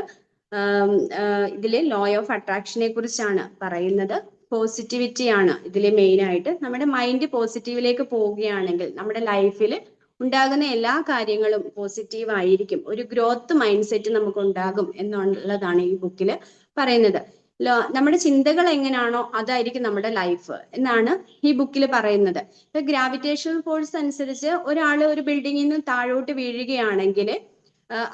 ഇതില് ലോ ഓഫ് അട്രാക്ഷനെ കുറിച്ചാണ് പറയുന്നത്. പോസിറ്റിവിറ്റി ആണ് ഇതിലെ മെയിൻ ആയിട്ട്. നമ്മുടെ മൈൻഡ് പോസിറ്റീവിലേക്ക് പോവുകയാണെങ്കിൽ നമ്മുടെ ലൈഫിൽ ഉണ്ടാകുന്ന എല്ലാ കാര്യങ്ങളും പോസിറ്റീവ് ആയിരിക്കും. ഒരു ഗ്രോത്ത് മൈൻഡ് സെറ്റ് നമുക്ക് ഉണ്ടാകും എന്നുള്ളതാണ് ഈ ബുക്കിൽ പറയുന്നത്. നമ്മുടെ ചിന്തകൾ എങ്ങനെയാണോ അതായിരിക്കും നമ്മുടെ ലൈഫ് എന്നാണ് ഈ ബുക്കിൽ പറയുന്നത്. ഇപ്പൊ ഗ്രാവിറ്റേഷൻ ഫോഴ്സ് അനുസരിച്ച് ഒരാൾ ഒരു ബിൽഡിങ്ങിൽ നിന്ന് താഴോട്ട് വീഴുകയാണെങ്കിൽ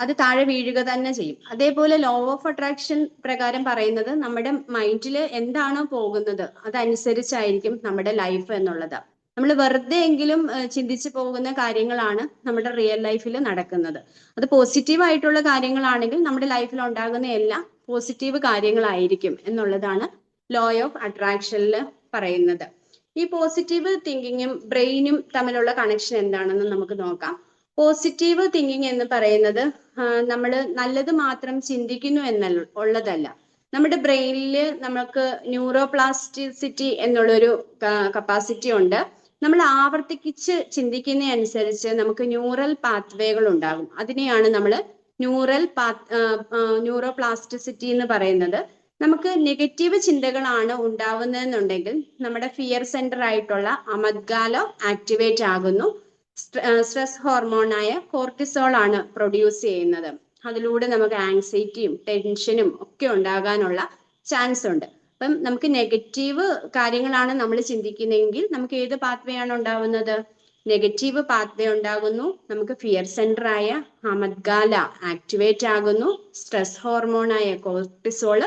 അത് താഴെ വീഴുക തന്നെ ചെയ്യും. അതേപോലെ ലോ ഓഫ് അട്രാക്ഷൻ പ്രകാരം പറയുന്നത് നമ്മുടെ മൈൻഡിൽ എന്താണോ പോകുന്നത് അതനുസരിച്ചായിരിക്കും നമ്മുടെ ലൈഫ് എന്നുള്ളത്. നമ്മൾ വെറുതെ എങ്കിലും ചിന്തിച്ചു പോകുന്ന കാര്യങ്ങളാണ് നമ്മുടെ റിയൽ ലൈഫിൽ നടക്കുന്നത്. അത് പോസിറ്റീവ് ആയിട്ടുള്ള കാര്യങ്ങളാണെങ്കിൽ നമ്മുടെ ലൈഫിൽ ഉണ്ടാകുന്ന എല്ലാം പോസിറ്റീവ് കാര്യങ്ങളായിരിക്കും എന്നുള്ളതാണ് ലോ ഓഫ് അട്രാക്ഷനിൽ പറയുന്നത്. ഈ പോസിറ്റീവ് തിങ്കിങ്ങും ബ്രെയിനും തമ്മിലുള്ള കണക്ഷൻ എന്താണെന്ന് നമുക്ക് നോക്കാം. പോസിറ്റീവ് തിങ്കിങ് എന്ന് പറയുന്നത് നമ്മൾ നല്ലത് മാത്രം ചിന്തിക്കുന്നു ഉള്ളതല്ല. നമ്മുടെ ബ്രെയിനിൽ നമുക്ക് ന്യൂറോപ്ലാസ്റ്റിസിറ്റി എന്നുള്ളൊരു കപ്പാസിറ്റി ഉണ്ട്. നമ്മൾ ആവർത്തിച്ച് ചിന്തിക്കുന്ന അനുസരിച്ച് നമുക്ക് ന്യൂറൽ പാത്വേകൾ ഉണ്ടാകും. അതിനെയാണ് നമ്മൾ ന്യൂറോപ്ലാസ്റ്റിസിറ്റി എന്ന് പറയുന്നത്. നമുക്ക് നെഗറ്റീവ് ചിന്തകളാണ് ഉണ്ടാവുന്നതെന്നുണ്ടെങ്കിൽ നമ്മുടെ ഫിയർ സെന്റർ ആയിട്ടുള്ള അമഗ്ദാല ആക്ടിവേറ്റ് ആകുന്നു. സ്ട്രെസ് ഹോർമോണായ കോർട്ടിസോൾ ആണ് പ്രൊഡ്യൂസ് ചെയ്യുന്നത്. അതിലൂടെ നമുക്ക് ആങ്സൈറ്റിയും ടെൻഷനും ഒക്കെ ഉണ്ടാകാനുള്ള ചാൻസ് ഉണ്ട്. അപ്പം നമുക്ക് നെഗറ്റീവ് കാര്യങ്ങളാണ് നമ്മൾ ചിന്തിക്കുന്നതെങ്കിൽ നമുക്ക് ഏത് പാത്വേ ആണ് ഉണ്ടാവുന്നത്? നെഗറ്റീവ് പാത്വേ ഉണ്ടാകുന്നു. നമുക്ക് ഫിയർ സെന്റർ ആയ അമഗ്ദാല ആക്ടിവേറ്റ് ആകുന്നു. സ്ട്രെസ് ഹോർമോണായ കോർട്ടിസോൾ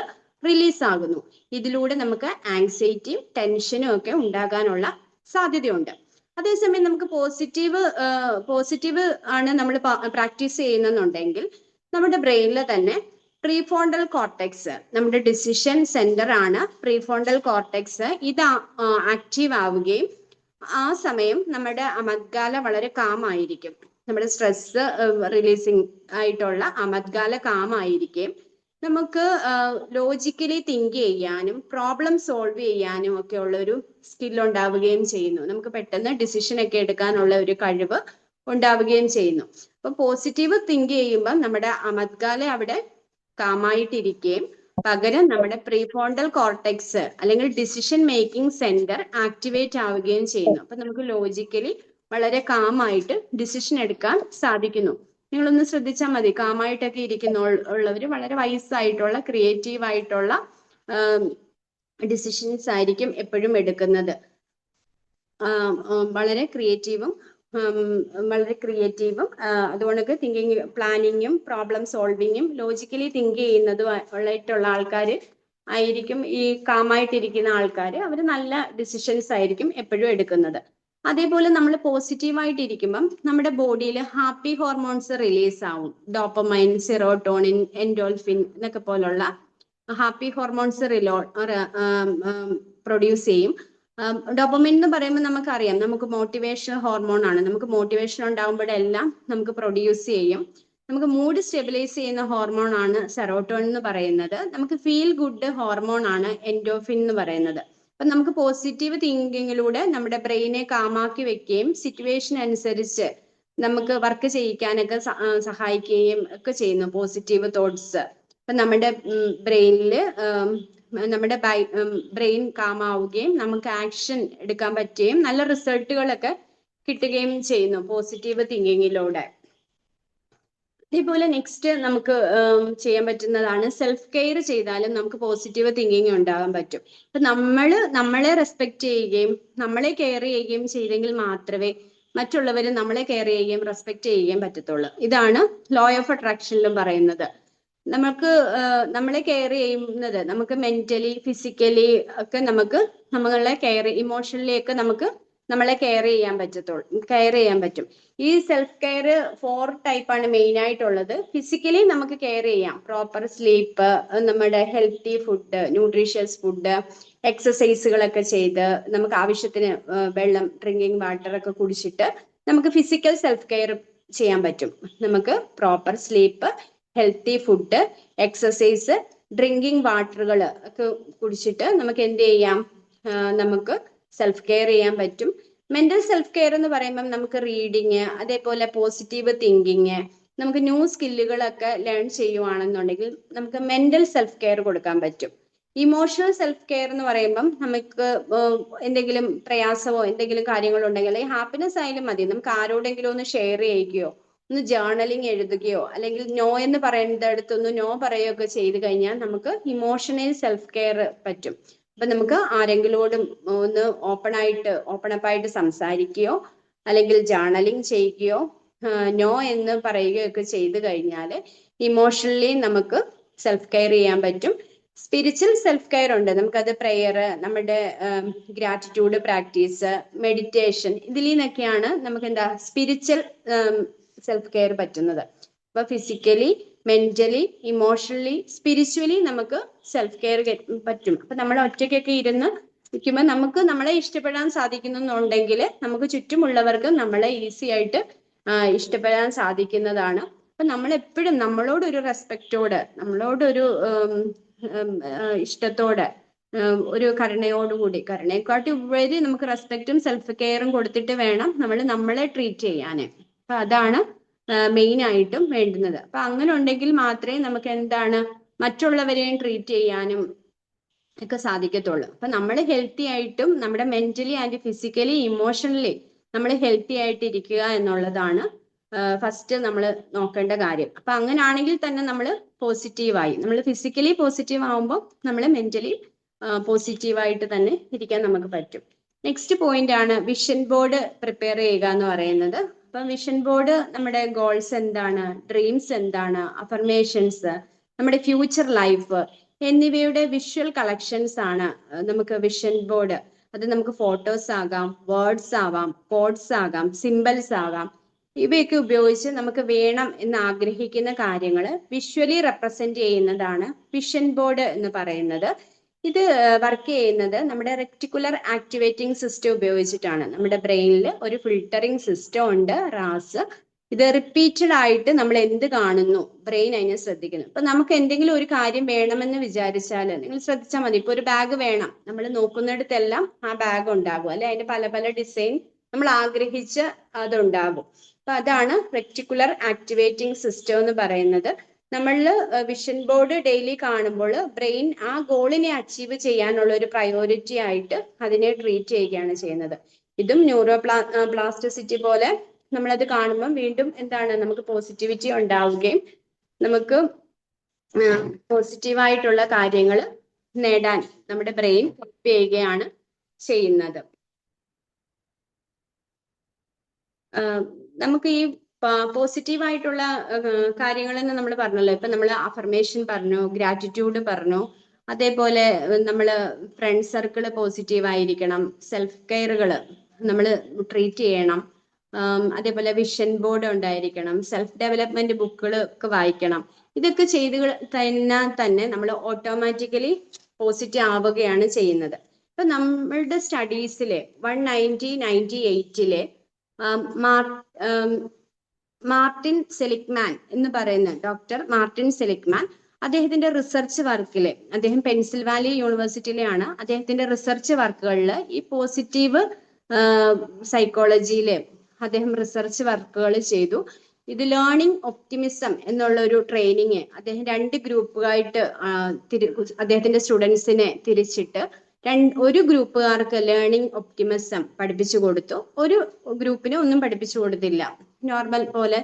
റിലീസ് ആകുന്നു. ഇതിലൂടെ നമുക്ക് ആങ്സൈറ്റിയും ടെൻഷനും ഒക്കെ ഉണ്ടാകാനുള്ള സാധ്യതയുണ്ട്. അതേസമയം നമുക്ക് പോസിറ്റീവ് ആണ് നമ്മൾ പ്രാക്ടീസ് ചെയ്യുന്നുണ്ടെങ്കിൽ നമ്മുടെ ബ്രെയിനിൽ തന്നെ പ്രീഫോണ്ടൽ കോർട്ടെക്സ്, നമ്മുടെ ഡിസിഷൻ സെന്റർ ആണ് പ്രീഫോണ്ടൽ കോർട്ടെക്സ്. ഇത് ആക്റ്റീവ് ആവുകയും ആ സമയം നമ്മുടെ അമഗ്ദാല വളരെ കാമായിരിക്കും. നമ്മുടെ സ്ട്രെസ് റിലീസിങ് ആയിട്ടുള്ള അമഗ്ദാല കാമായിരിക്കും. നമുക്ക് ലോജിക്കലി തിങ്ക് ചെയ്യാനും പ്രോബ്ലം സോൾവ് ചെയ്യാനും ഒക്കെ ഉള്ള ഒരു സ്കിൽ ഉണ്ടാവുകയും ചെയ്യുന്നു. നമുക്ക് പെട്ടെന്ന് ഡിസിഷൻ ഒക്കെ എടുക്കാനുള്ള ഒരു കഴിവ് ഉണ്ടാവുകയും ചെയ്യുന്നു. അപ്പൊ പോസിറ്റീവ് തിങ്ക് ചെയ്യുമ്പോൾ നമ്മുടെ അമഗ്ദാല അവിടെ കാമായിട്ടിരിക്കുകയും പകരം നമ്മുടെ പ്രീഫോണ്ടൽ കോർട്ടെക്സ് അല്ലെങ്കിൽ ഡിസിഷൻ മേക്കിംഗ് സെന്റർ ആക്ടിവേറ്റ് ആവുകയും ചെയ്യുന്നു. അപ്പൊ നമുക്ക് ലോജിക്കലി വളരെ കാമായിട്ട് ഡിസിഷൻ എടുക്കാൻ സാധിക്കുന്നു. നിങ്ങളൊന്ന് ശ്രദ്ധിച്ചാൽ മതി, കാമായിട്ടൊക്കെ ഉള്ളവർ വളരെ വയസ്സായിട്ടുള്ള ക്രിയേറ്റീവ് ആയിട്ടുള്ള ഡിസിഷൻസ് ആയിരിക്കും എപ്പോഴും എടുക്കുന്നത്. വളരെ ക്രിയേറ്റീവും അതുകൊണ്ടൊക്കെ തിങ്കിങ്, പ്ലാനിങ്ങും പ്രോബ്ലം സോൾവിങ്ങും ലോജിക്കലി തിങ്ക് ചെയ്യുന്നതും ആയിട്ടുള്ള ആൾക്കാർ ആയിരിക്കും ഈ കാമായിട്ടിരിക്കുന്ന ആൾക്കാർ. അവർ നല്ല ഡിസിഷൻസ് ആയിരിക്കും എപ്പോഴും എടുക്കുന്നത്. അതേപോലെ നമ്മൾ പോസിറ്റീവായിട്ടിരിക്കുമ്പം നമ്മുടെ ബോഡിയിൽ ഹാപ്പി ഹോർമോൺസ് റിലീസ് ആവും. ഡോപ്പമൈൻ, സെറോട്ടോണിൻ, എൻഡോൾഫിൻ എന്നൊക്കെ പോലുള്ള ഹാപ്പി ഹോർമോൺസ് പ്രൊഡ്യൂസ് ചെയ്യും. ഡോപ്പമൈൻ എന്ന് പറയുമ്പോൾ നമുക്കറിയാം, നമുക്ക് മോട്ടിവേഷൻ ഹോർമോൺ ആണ്. നമുക്ക് മോട്ടിവേഷൻ ഉണ്ടാകുമ്പോഴെല്ലാം നമുക്ക് പ്രൊഡ്യൂസ് ചെയ്യും. നമുക്ക് മൂഡ് സ്റ്റെബിലൈസ് ചെയ്യുന്ന ഹോർമോൺ ആണ് സെറോട്ടോണിൻ എന്ന് പറയുന്നത്. നമുക്ക് ഫീൽ ഗുഡ് ഹോർമോൺ ആണ് എൻഡോഫിൻ എന്ന് പറയുന്നത്. അപ്പൊ നമുക്ക് പോസിറ്റീവ് തിങ്കിങ്ങിലൂടെ നമ്മുടെ ബ്രെയിനെ കാമാക്കി വെക്കുകയും സിറ്റുവേഷൻ അനുസരിച്ച് നമുക്ക് വർക്ക് ചെയ്യിക്കാനൊക്കെ സഹായിക്കുകയും ഒക്കെ ചെയ്യുന്നു പോസിറ്റീവ് തോട്ട്സ്. അപ്പൊ നമ്മുടെ ബ്രെയിൻ കാമാവുകയും നമുക്ക് ആക്ഷൻ എടുക്കാൻ പറ്റുകയും നല്ല റിസൾട്ടുകളൊക്കെ കിട്ടുകയും ചെയ്യുന്നു പോസിറ്റീവ് തിങ്കിങ്ങിലൂടെ. ഇതേപോലെ നെക്സ്റ്റ് നമുക്ക് ചെയ്യാൻ പറ്റുന്നതാണ് സെൽഫ് കെയർ ചെയ്താലും നമുക്ക് പോസിറ്റീവ് തിങ്കിങ് ഉണ്ടാകാൻ പറ്റും. അപ്പൊ നമ്മളെ റെസ്പെക്ട് ചെയ്യുകയും നമ്മളെ കെയർ ചെയ്യുകയും ചെയ്തെങ്കിൽ മാത്രമേ മറ്റുള്ളവർ നമ്മളെ കെയർ ചെയ്യുകയും റെസ്പെക്ട് ചെയ്യുകയും പറ്റത്തുള്ളൂ. ഇതാണ് ലോ ഓഫ് അട്രാക്ഷനിലും പറയുന്നത്. നമുക്ക് നമ്മളെ കെയർ ചെയ്യുന്നത് നമുക്ക് മെന്റലി ഫിസിക്കലി ഒക്കെ നമുക്ക് നമ്മളെ കെയർ ഇമോഷണലി ഒക്കെ നമുക്ക് നമ്മളെ കെയർ ചെയ്യാൻ പറ്റും. ഈ സെൽഫ് കെയർ 4 ടൈപ്പാണ് മെയിൻ ആയിട്ടുള്ളത്. ഫിസിക്കലി നമുക്ക് കെയർ ചെയ്യാം, പ്രോപ്പർ സ്ലീപ്പ്, നമ്മുടെ ഹെൽത്തി ഫുഡ്, ന്യൂട്രീഷ്യസ് ഫുഡ്, എക്സസൈസുകളൊക്കെ ചെയ്ത് നമുക്ക് ആവശ്യത്തിന് വെള്ളം, ഡ്രിങ്കിങ് വാട്ടർ ഒക്കെ കുടിച്ചിട്ട് നമുക്ക് ഫിസിക്കൽ സെൽഫ് കെയർ ചെയ്യാൻ പറ്റും. നമുക്ക് proper sleep, healthy food, exercise, drinking വാട്ടറുകൾ ഒക്കെ കുടിച്ചിട്ട് നമുക്ക് എന്ത് ചെയ്യാം, നമുക്ക് സെൽഫ് കെയർ ചെയ്യാൻ പറ്റും. മെന്റൽ സെൽഫ് കെയർ എന്ന് പറയുമ്പോൾ നമുക്ക് റീഡിങ്, അതേപോലെ പോസിറ്റീവ് തിങ്കിങ്, നമുക്ക് ന്യൂ സ്കില്ലുകളൊക്കെ ലേൺ ചെയ്യുവാണെന്നുണ്ടെങ്കിൽ നമുക്ക് മെന്റൽ സെൽഫ് കെയർ കൊടുക്കാൻ പറ്റും. ഇമോഷണൽ സെൽഫ് കെയർ എന്ന് പറയുമ്പം നമുക്ക് എന്തെങ്കിലും പ്രയാസമോ എന്തെങ്കിലും കാര്യങ്ങളുണ്ടെങ്കിൽ ഹാപ്പിനെസ് ആയാലും മതി, നമുക്ക് ആരോടെങ്കിലും ഒന്ന് ഷെയർ ചെയ്യുകയോ ഒന്ന് ജേർണലിങ് എഴുതുകയോ അല്ലെങ്കിൽ നോ എന്ന് പറയുന്നിടത്തൊന്ന് നോ പറയുകയൊക്കെ ചെയ്ത് കഴിഞ്ഞാൽ നമുക്ക് ഇമോഷണൽ സെൽഫ് കെയർ പറ്റും. അപ്പൊ നമുക്ക് ആരെങ്കിലോടും ഒന്ന് ഓപ്പൺ അപ്പായിട്ട് സംസാരിക്കുകയോ അല്ലെങ്കിൽ ജേർണലിങ് ചെയ്യുകയോ നോ എന്ന് പറയുകയൊക്കെ ചെയ്ത് കഴിഞ്ഞാൽ ഇമോഷണലി നമുക്ക് സെൽഫ് കെയർ ചെയ്യാൻ പറ്റും. സ്പിരിച്വൽ സെൽഫ് കെയർ ഉണ്ട്, നമുക്കത് പ്രെയർ, നമ്മുടെ ഗ്രാറ്റിറ്റ്യൂഡ് പ്രാക്ടീസ്, മെഡിറ്റേഷൻ, ഇതിൽ നിന്നൊക്കെയാണ് നമുക്ക് എന്താ സ്പിരിച്വൽ സെൽഫ് കെയർ പറ്റുന്നത്. അപ്പൊ ഫിസിക്കലി, മെന്റലി, ഇമോഷണലി, സ്പിരിച്വലി നമുക്ക് സെൽഫ് കെയർ പറ്റും. അപ്പൊ നമ്മൾ ഒറ്റയ്ക്കൊക്കെ ഇരുന്ന് നിൽക്കുമ്പോൾ നമുക്ക് നമ്മളെ ഇഷ്ടപ്പെടാൻ സാധിക്കുന്നുണ്ടെങ്കിൽ നമുക്ക് ചുറ്റുമുള്ളവർക്ക് നമ്മളെ ഈസി ആയിട്ട് ഇഷ്ടപ്പെടാൻ സാധിക്കുന്നതാണ്. അപ്പൊ നമ്മൾ എപ്പോഴും നമ്മളോടൊരു റെസ്പെക്റ്റോടെ, നമ്മളോടൊരു ഇഷ്ടത്തോടെ, ഒരു കരുണയോടുകൂടി, കരുണയെക്കാട്ടി ഉപരി നമുക്ക് റെസ്പെക്റ്റും സെൽഫ് കെയറും കൊടുത്തിട്ട് വേണം നമ്മൾ നമ്മളെ ട്രീറ്റ് ചെയ്യാന്. അപ്പൊ അതാണ് മെയിൻ ആയിട്ടും വേണ്ടുന്നത്. അപ്പൊ അങ്ങനെ ഉണ്ടെങ്കിൽ മാത്രമേ നമുക്ക് എന്താണ് മറ്റുള്ളവരെയും ട്രീറ്റ് ചെയ്യാനും ഒക്കെ സാധിക്കത്തുള്ളൂ. അപ്പൊ നമ്മൾ ഹെൽത്തി ആയിട്ടും നമ്മുടെ മെന്റലി ആൻഡ് ഫിസിക്കലി ഇമോഷണലി നമ്മൾ ഹെൽത്തി ആയിട്ട് ഇരിക്കുക എന്നുള്ളതാണ് ഫസ്റ്റ് നമ്മൾ നോക്കേണ്ട കാര്യം. അപ്പൊ അങ്ങനാണെങ്കിൽ തന്നെ നമ്മൾ പോസിറ്റീവായി, നമ്മൾ ഫിസിക്കലി പോസിറ്റീവ് ആവുമ്പോൾ നമ്മൾ മെന്റലി പോസിറ്റീവായിട്ട് തന്നെ ഇരിക്കാൻ നമുക്ക് പറ്റും. നെക്സ്റ്റ് പോയിന്റ് ആണ് വിഷൻ ബോർഡ് പ്രിപ്പയർ ചെയ്യുക എന്ന് പറയുന്നത്. അപ്പൊ വിഷൻ ബോർഡ് നമ്മുടെ ഗോൾസ് എന്താണ്, ഡ്രീംസ് എന്താണ്, അഫർമേഷൻസ്, നമ്മുടെ ഫ്യൂച്ചർ ലൈഫ് എന്നിവയുടെ വിഷ്വൽ കളക്ഷൻസ് ആണ് നമുക്ക് വിഷൻ ബോർഡ്. അത് നമുക്ക് ഫോട്ടോസ് ആകാം, വേർഡ്സ് ആവാം, കോഡ്സ് ആകാം, സിംബൽസ് ആകാം. ഇവയൊക്കെ ഉപയോഗിച്ച് നമുക്ക് വേണം എന്ന് ആഗ്രഹിക്കുന്ന കാര്യങ്ങൾ വിഷ്വലി റെപ്രസെന്റ് ചെയ്യുന്നതാണ് വിഷൻ ബോർഡ് എന്ന് പറയുന്നത്. ഇത് വർക്ക് ചെയ്യുന്നത് നമ്മുടെ റെക്ടിക്കുലർ ആക്ടിവേറ്റിംഗ് സിസ്റ്റം ഉപയോഗിച്ചിട്ടാണ്. നമ്മുടെ ബ്രെയിനിൽ ഒരു ഫിൽട്ടറിംഗ് സിസ്റ്റം ഉണ്ട്, റാസ്. ഇത് റിപ്പീറ്റഡ് ആയിട്ട് നമ്മൾ എന്ത് കാണുന്നു ബ്രെയിൻ അതിനെ ശ്രദ്ധിക്കുന്നു. ഇപ്പൊ നമുക്ക് എന്തെങ്കിലും ഒരു കാര്യം വേണമെന്ന് വിചാരിച്ചാൽ നിങ്ങൾ ശ്രദ്ധിച്ചാൽ മതി. ഇപ്പൊ ഒരു ബാഗ് വേണം, നമ്മൾ നോക്കുന്നിടത്തെല്ലാം ആ ബാഗ് ഉണ്ടാകും, അല്ലെ അതിന്റെ പല പല ഡിസൈൻ നമ്മൾ ആഗ്രഹിച്ച അതുണ്ടാകും. അപ്പൊ അതാണ് റെക്ടിക്കുലർ ആക്ടിവേറ്റിംഗ് സിസ്റ്റം എന്ന് പറയുന്നത്. നമ്മളിൽ വിഷൻ ബോർഡ് ഡെയിലി കാണുമ്പോൾ ബ്രെയിൻ ആ ഗോളിനെ അച്ചീവ് ചെയ്യാനുള്ള ഒരു പ്രയോറിറ്റി ആയിട്ട് അതിനെ ട്രീറ്റ് ചെയ്യുകയാണ് ചെയ്യുന്നത്. ഇതും പ്ലാസ്റ്റിസിറ്റി പോലെ നമ്മളത് കാണുമ്പോൾ വീണ്ടും എന്താണ് നമുക്ക് പോസിറ്റിവിറ്റി ഉണ്ടാവുകയും നമുക്ക് പോസിറ്റീവായിട്ടുള്ള കാര്യങ്ങൾ നേടാൻ നമ്മുടെ ബ്രെയിൻ ഹെൽപ്പ് ചെയ്യുകയാണ് ചെയ്യുന്നത്. നമുക്ക് ഈ പോസിറ്റീവായിട്ടുള്ള കാര്യങ്ങളെന്ന് നമ്മൾ പറഞ്ഞല്ലോ. ഇപ്പൊ നമ്മൾ അഫർമേഷൻ പറഞ്ഞു, ഗ്രാറ്റിറ്റ്യൂഡ് പറഞ്ഞു, അതേപോലെ നമ്മൾ ഫ്രണ്ട് സർക്കിള് പോസിറ്റീവ് ആയിരിക്കണം, സെൽഫ് കെയറുകൾ നമ്മൾ ട്രീറ്റ് ചെയ്യണം, അതേപോലെ വിഷൻ ബോർഡ് ഉണ്ടായിരിക്കണം, സെൽഫ് ഡെവലപ്മെന്റ് ബുക്കുകൾ ഒക്കെ വായിക്കണം. ഇതൊക്കെ ചെയ്ത് തന്നെ നമ്മൾ ഓട്ടോമാറ്റിക്കലി പോസിറ്റീവ് ആവുകയാണ് ചെയ്യുന്നത്. ഇപ്പൊ നമ്മളുടെ സ്റ്റഡീസിലെ 1998 മാർട്ടിൻ സെലിഗ്മാൻ എന്ന് പറയുന്ന ഡോക്ടർ മാർട്ടിൻ സെലിഗ്മാൻ അദ്ദേഹത്തിന്റെ റിസർച്ച് വർക്കില്, അദ്ദേഹം പെൻസിൽവാനിയ യൂണിവേഴ്സിറ്റിയിലെയാണ്, അദ്ദേഹത്തിന്റെ റിസർച്ച് വർക്കുകളിൽ ഈ പോസിറ്റീവ് സൈക്കോളജിയില് അദ്ദേഹം റിസർച്ച് വർക്കുകൾ ചെയ്തു. ഇത് ലേണിംഗ് ഒപ്റ്റിമിസം എന്നുള്ള ഒരു ട്രെയിനിങ് അദ്ദേഹം 2 ഗ്രൂപ്പുകളായിട്ട് അദ്ദേഹത്തിന്റെ സ്റ്റുഡൻസിനെ തിരിച്ചിട്ട് ഒരു ഗ്രൂപ്പുകാർക്ക് ലേണിംഗ് ഒപ്റ്റിമിസം പഠിപ്പിച്ചു കൊടുത്തു, ഒരു ഗ്രൂപ്പിന് ഒന്നും പഠിപ്പിച്ചു കൊടുത്തില്ല, നോർമൽ പോലെ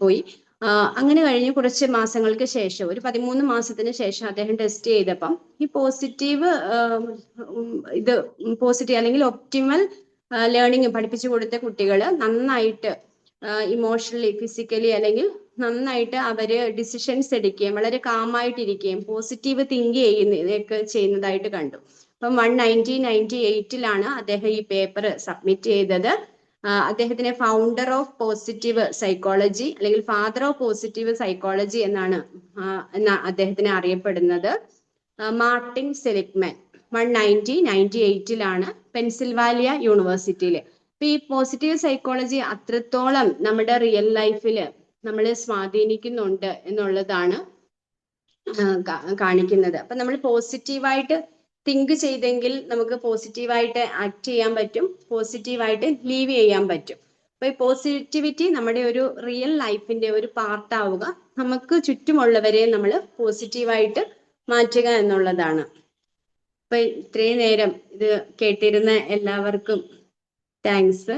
പോയി. അങ്ങനെ കഴിഞ്ഞ് കുറച്ച് മാസങ്ങൾക്ക് ശേഷം ഒരു 13 മാസത്തിന് ശേഷം അദ്ദേഹം ടെസ്റ്റ് ചെയ്തപ്പം ഈ പോസിറ്റീവ് ഇത് പോസിറ്റീവ് അല്ലെങ്കിൽ ഒപ്റ്റിമൽ ലേണിംഗ് പഠിപ്പിച്ചു കൊടുത്ത കുട്ടികൾ നന്നായിട്ട് ഇമോഷണലി ഫിസിക്കലി അല്ലെങ്കിൽ നന്നായിട്ട് അവര് ഡിസിഷൻസ് എടുക്കുകയും വളരെ കാമായിട്ടിരിക്കുകയും പോസിറ്റീവ് തിങ്ക് ചെയ്യുന്നതായിട്ട് കണ്ടു. അപ്പം 1998 അദ്ദേഹം ഈ പേപ്പർ സബ്മിറ്റ് ചെയ്തത്. അദ്ദേഹത്തിനെ ഫൗണ്ടർ ഓഫ് പോസിറ്റീവ് സൈക്കോളജി അല്ലെങ്കിൽ ഫാദർ ഓഫ് പോസിറ്റീവ് സൈക്കോളജി എന്നാണ് അദ്ദേഹത്തിനെ അറിയപ്പെടുന്നത്. മാർട്ടിൻ സെലിഗ്മാൻ 1998 പെൻസിൽവാനിയ യൂണിവേഴ്സിറ്റിയിൽ. അപ്പൊ ഈ പോസിറ്റീവ് സൈക്കോളജി അത്രത്തോളം നമ്മുടെ റിയൽ ലൈഫിൽ നമ്മളെ സ്വാധീനിക്കുന്നുണ്ട് എന്നുള്ളതാണ് കാണിക്കുന്നത്. അപ്പൊ നമ്മൾ പോസിറ്റീവായിട്ട് തിങ്ക് ചെയ്തെങ്കിൽ നമുക്ക് പോസിറ്റീവായിട്ട് ആക്ട് ചെയ്യാൻ പറ്റും, പോസിറ്റീവായിട്ട് ലീവ് ചെയ്യാൻ പറ്റും. അപ്പൊ ഈ പോസിറ്റിവിറ്റി നമ്മുടെ ഒരു റിയൽ ലൈഫിന്റെ ഒരു പാർട്ടാവുക, നമുക്ക് ചുറ്റുമുള്ളവരെ നമ്മൾ പോസിറ്റീവായിട്ട് മാറ്റുക എന്നുള്ളതാണ്. അപ്പൊ ഇത്രയും നേരം ഇത് കേട്ടിരുന്ന എല്ലാവർക്കും താങ്ക്സ്.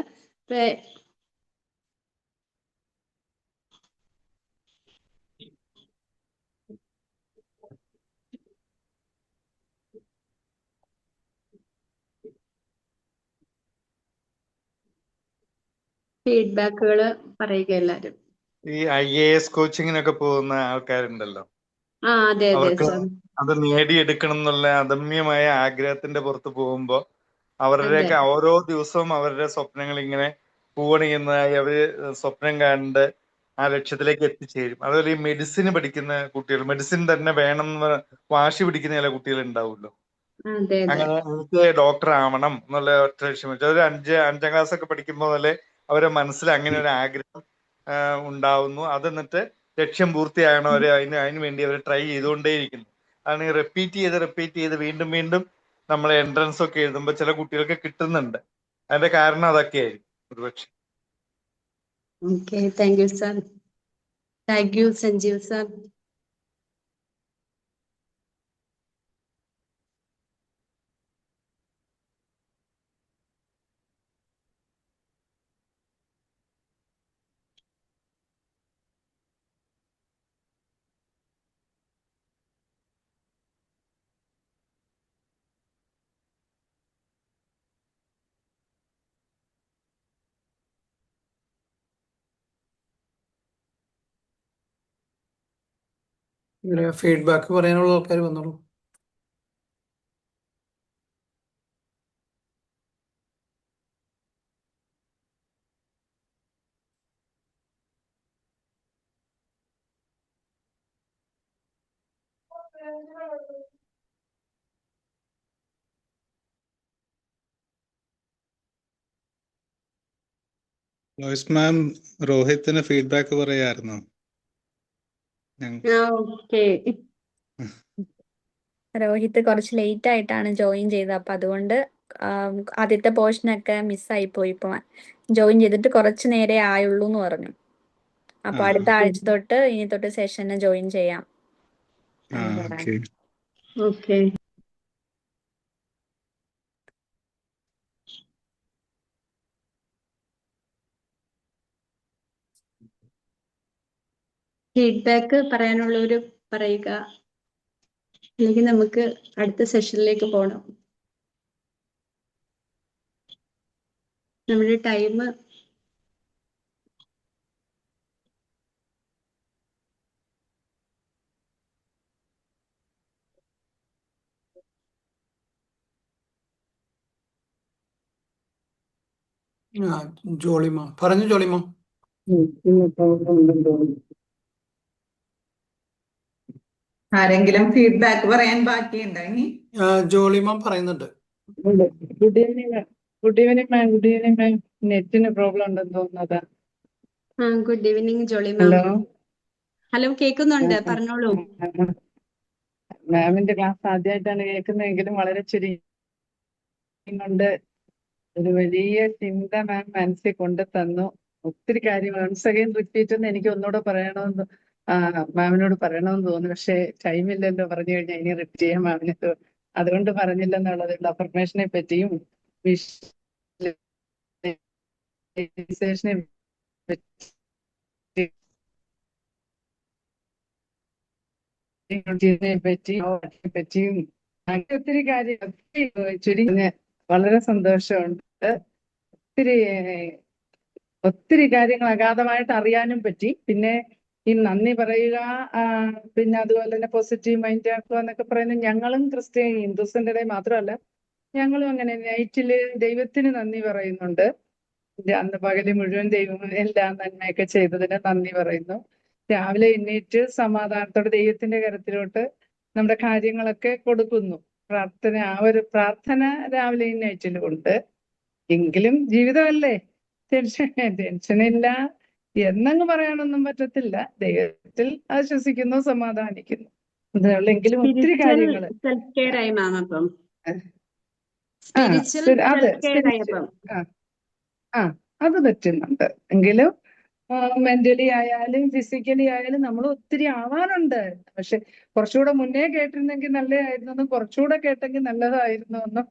ഫീഡ്ബാക്കുകൾ പറയുക എല്ലാരും. ഈ IAS കോച്ചിങ്ങിനൊക്കെ പോകുന്ന ആൾക്കാരുണ്ടല്ലോ, അതെ അവർക്ക് സർ. അത് നേടിയെടുക്കണം എന്നുള്ള അദമ്യമായ ആഗ്രഹത്തിന്റെ പുറത്ത് പോകുമ്പോ അവരുടെയൊക്കെ ഓരോ ദിവസവും അവരുടെ സ്വപ്നങ്ങൾ ഇങ്ങനെ പൂവണിയുന്നതായി അവര് സ്വപ്നം കണ്ട് ആ ലക്ഷ്യത്തിലേക്ക് എത്തിച്ചേരും. അതുപോലെ ഈ മെഡിസിൻ പഠിക്കുന്ന കുട്ടികൾ, മെഡിസിൻ തന്നെ വേണം എന്ന് വാശി പിടിക്കുന്ന ചില കുട്ടികൾ ഉണ്ടാവുമല്ലോ. അങ്ങനെ എനിക്ക് ഡോക്ടർ ആവണം എന്നുള്ള ഒറ്റ ലക്ഷ്യം വെച്ചാൽ ഒരു അഞ്ചാം ക്ലാസ് ഒക്കെ പഠിക്കുമ്പോൾ മുതലേ അവരുടെ മനസ്സിൽ അങ്ങനെ ഒരു ആഗ്രഹം ഉണ്ടാവുന്നു. അത് എന്നിട്ട് ലക്ഷ്യം പൂർത്തിയാകണം അവരെ അതിനു വേണ്ടി അവർ ട്രൈ ചെയ്തുകൊണ്ടേയിരിക്കുന്നു. അതാണ് റിപ്പീറ്റ് ചെയ്ത് വീണ്ടും വീണ്ടും നമ്മൾ എൻട്രൻസ് ഒക്കെ എഴുതുമ്പോൾ ചില കുട്ടികൾക്ക് കിട്ടുന്നുണ്ട്. അതിന്റെ കാരണം അതൊക്കെയായിരിക്കും ഒരുപക്ഷെ. Okay, thank you sir. Thank you Sanjeev sir. Feedback പറയാനുള്ള ആൾക്കാർ വന്നോളൂ. ലോയ്സ് മാം, രോഹിത്തിന് ഫീഡ്ബാക്ക് പറയായിരുന്നോ? ഓക്കെ. രോഹിത് കുറച്ച് ലേറ്റ് ആയിട്ടാണ് ജോയിൻ ചെയ്തത്, അപ്പൊ അതുകൊണ്ട് ആദ്യത്തെ പോർഷനൊക്കെ മിസ്സായി പോയി. ഇപ്പൊ ജോയിൻ ചെയ്തിട്ട് കുറച്ച് നേരെ ആയുള്ളൂ എന്ന് പറഞ്ഞു. അപ്പൊ അടുത്ത ആഴ്ച തൊട്ട് ഇനി തൊട്ട് സെഷന് ജോയിൻ ചെയ്യാം. ഓക്കെ. ഫീഡ്ബാക്ക് പറയാനുള്ളവര് പറയുക, അല്ലെങ്കിൽ നമുക്ക് അടുത്ത സെഷനിലേക്ക് പോകണം. നമ്മുടെ ടൈം ജോളിമ പറഞ്ഞു. ജോളിമ, ആരെങ്കിലും ഫീഡ്ബാക്ക് പറയാൻ ബാക്കിയുണ്ടോ ഇനി? ജോളിമ പറയുന്നുണ്ട്. Good evening ma'am. Good evening ma'am. നെറ്റിന് പ്രോബ്ലം ഉണ്ടെന്ന് തോന്നുന്നത്. Good evening Jolly ma'am. Hello. Hello, കേൾക്കുന്നുണ്ട്, പറഞ്ഞോളൂ. മാമിന്റെ ക്ലാസ് ആദ്യമായിട്ടാണ് കേൾക്കുന്നതെങ്കിലും വളരെ കൊണ്ട് ഒരു വലിയ ചിന്ത മാം മനസ്സിൽ കൊണ്ടു തന്നു. ഒത്തിരി കാര്യം വൺസ് അഗൈൻ റിപ്പീറ്റ് എന്ന് എനിക്ക് ഒന്നുകൂടെ പറയണമെന്ന് മാമിനോട് പറയണമെന്ന് തോന്നുന്നു. പക്ഷെ ടൈമില്ലല്ലോ, പറഞ്ഞു കഴിഞ്ഞാൽ ഇനി റിപ്പീറ്റ് ചെയ്യാൻ മാമിന് അതുകൊണ്ട് പറഞ്ഞില്ലെന്നുള്ളത്. അഫർമേഷനെ പറ്റിയും വിഷ്വലൈസേഷനെ പറ്റി പറ്റിയും അങ്ങനെ ഒത്തിരി കാര്യം ചുരുങ്ങി വളരെ സന്തോഷമുണ്ട്. ഒത്തിരി കാര്യങ്ങൾ അഗാധമായിട്ട് അറിയാനും പറ്റി. പിന്നെ ഈ നന്ദി പറയുക, പിന്നെ അതുപോലെ തന്നെ പോസിറ്റീവ് മൈൻഡ് ആക്കുക എന്നൊക്കെ പറയുന്നത് ഞങ്ങളും ക്രിസ്ത്യൻ ഹിന്ദുസിന്റെ ഇടയിൽ മാത്രമല്ല, ഞങ്ങളും അങ്ങനെ നൈറ്റില് ദൈവത്തിന് നന്ദി പറയുന്നുണ്ട്. അന്ന് പകല് മുഴുവൻ ദൈവം എല്ലാം നന്മയൊക്കെ ചെയ്തതിന് നന്ദി പറയുന്നു. രാവിലെ എണ്ണീറ്റ് സമാധാനത്തോടെ ദൈവത്തിന്റെ കരത്തിലോട്ട് നമ്മുടെ കാര്യങ്ങളൊക്കെ കൊടുക്കുന്നു. ഒരു പ്രാർത്ഥന രാവിലെ നൈറ്റിലും ഉണ്ട്. എങ്കിലും ജീവിതമല്ലേ, ടെൻഷനില്ല എന്നങ്ങ് പറയാനൊന്നും പറ്റത്തില്ല. ദൈവത്തിൽ ആശ്വസിക്കുന്നു, സമാധാനിക്കുന്നു. എങ്കിലും ഒത്തിരി കാര്യങ്ങള് സെൽഫ് കെയർ ആയി മാം. അപ്പം അത് പറ്റുന്നുണ്ട്. എങ്കിലും മെന്റലി ആയാലും ഫിസിക്കലി ആയാലും നമ്മൾ ഒത്തിരി ആവാനുണ്ട്. പക്ഷെ കുറച്ചുകൂടെ മുന്നേ കേട്ടിരുന്നെങ്കിൽ നല്ലതായിരുന്നു, കുറച്ചുകൂടെ കേട്ടെങ്കിൽ നല്ലതായിരുന്നു എന്നും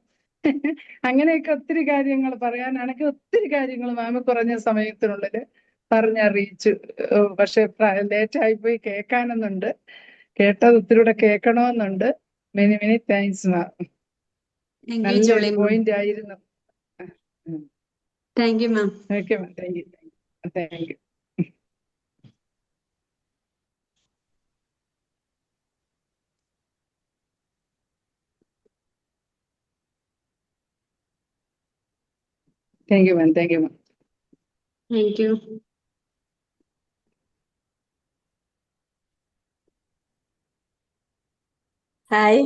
അങ്ങനെയൊക്കെ ഒത്തിരി കാര്യങ്ങൾ പറയാനാണെങ്കിൽ ഒത്തിരി കാര്യങ്ങൾ മാം കുറഞ്ഞ സമയത്തിനുള്ളിൽ പറഞ്ഞറിയിച്ചു. പക്ഷെ ലേറ്റ് ആയിപ്പോയി കേൾക്കാനെന്നുണ്ട്. കേട്ടത് ഒത്തിരി കൂടെ കേൾക്കണമെന്നുണ്ട്. Many many thanks ma'am. നല്ലൊരു പോയിന്റ് ആയിരുന്നു. Thank you ma'am. Okay ma'am, thank you. Thank you. Thank you ma'am. Thank you ma'am. Thank you. Hi,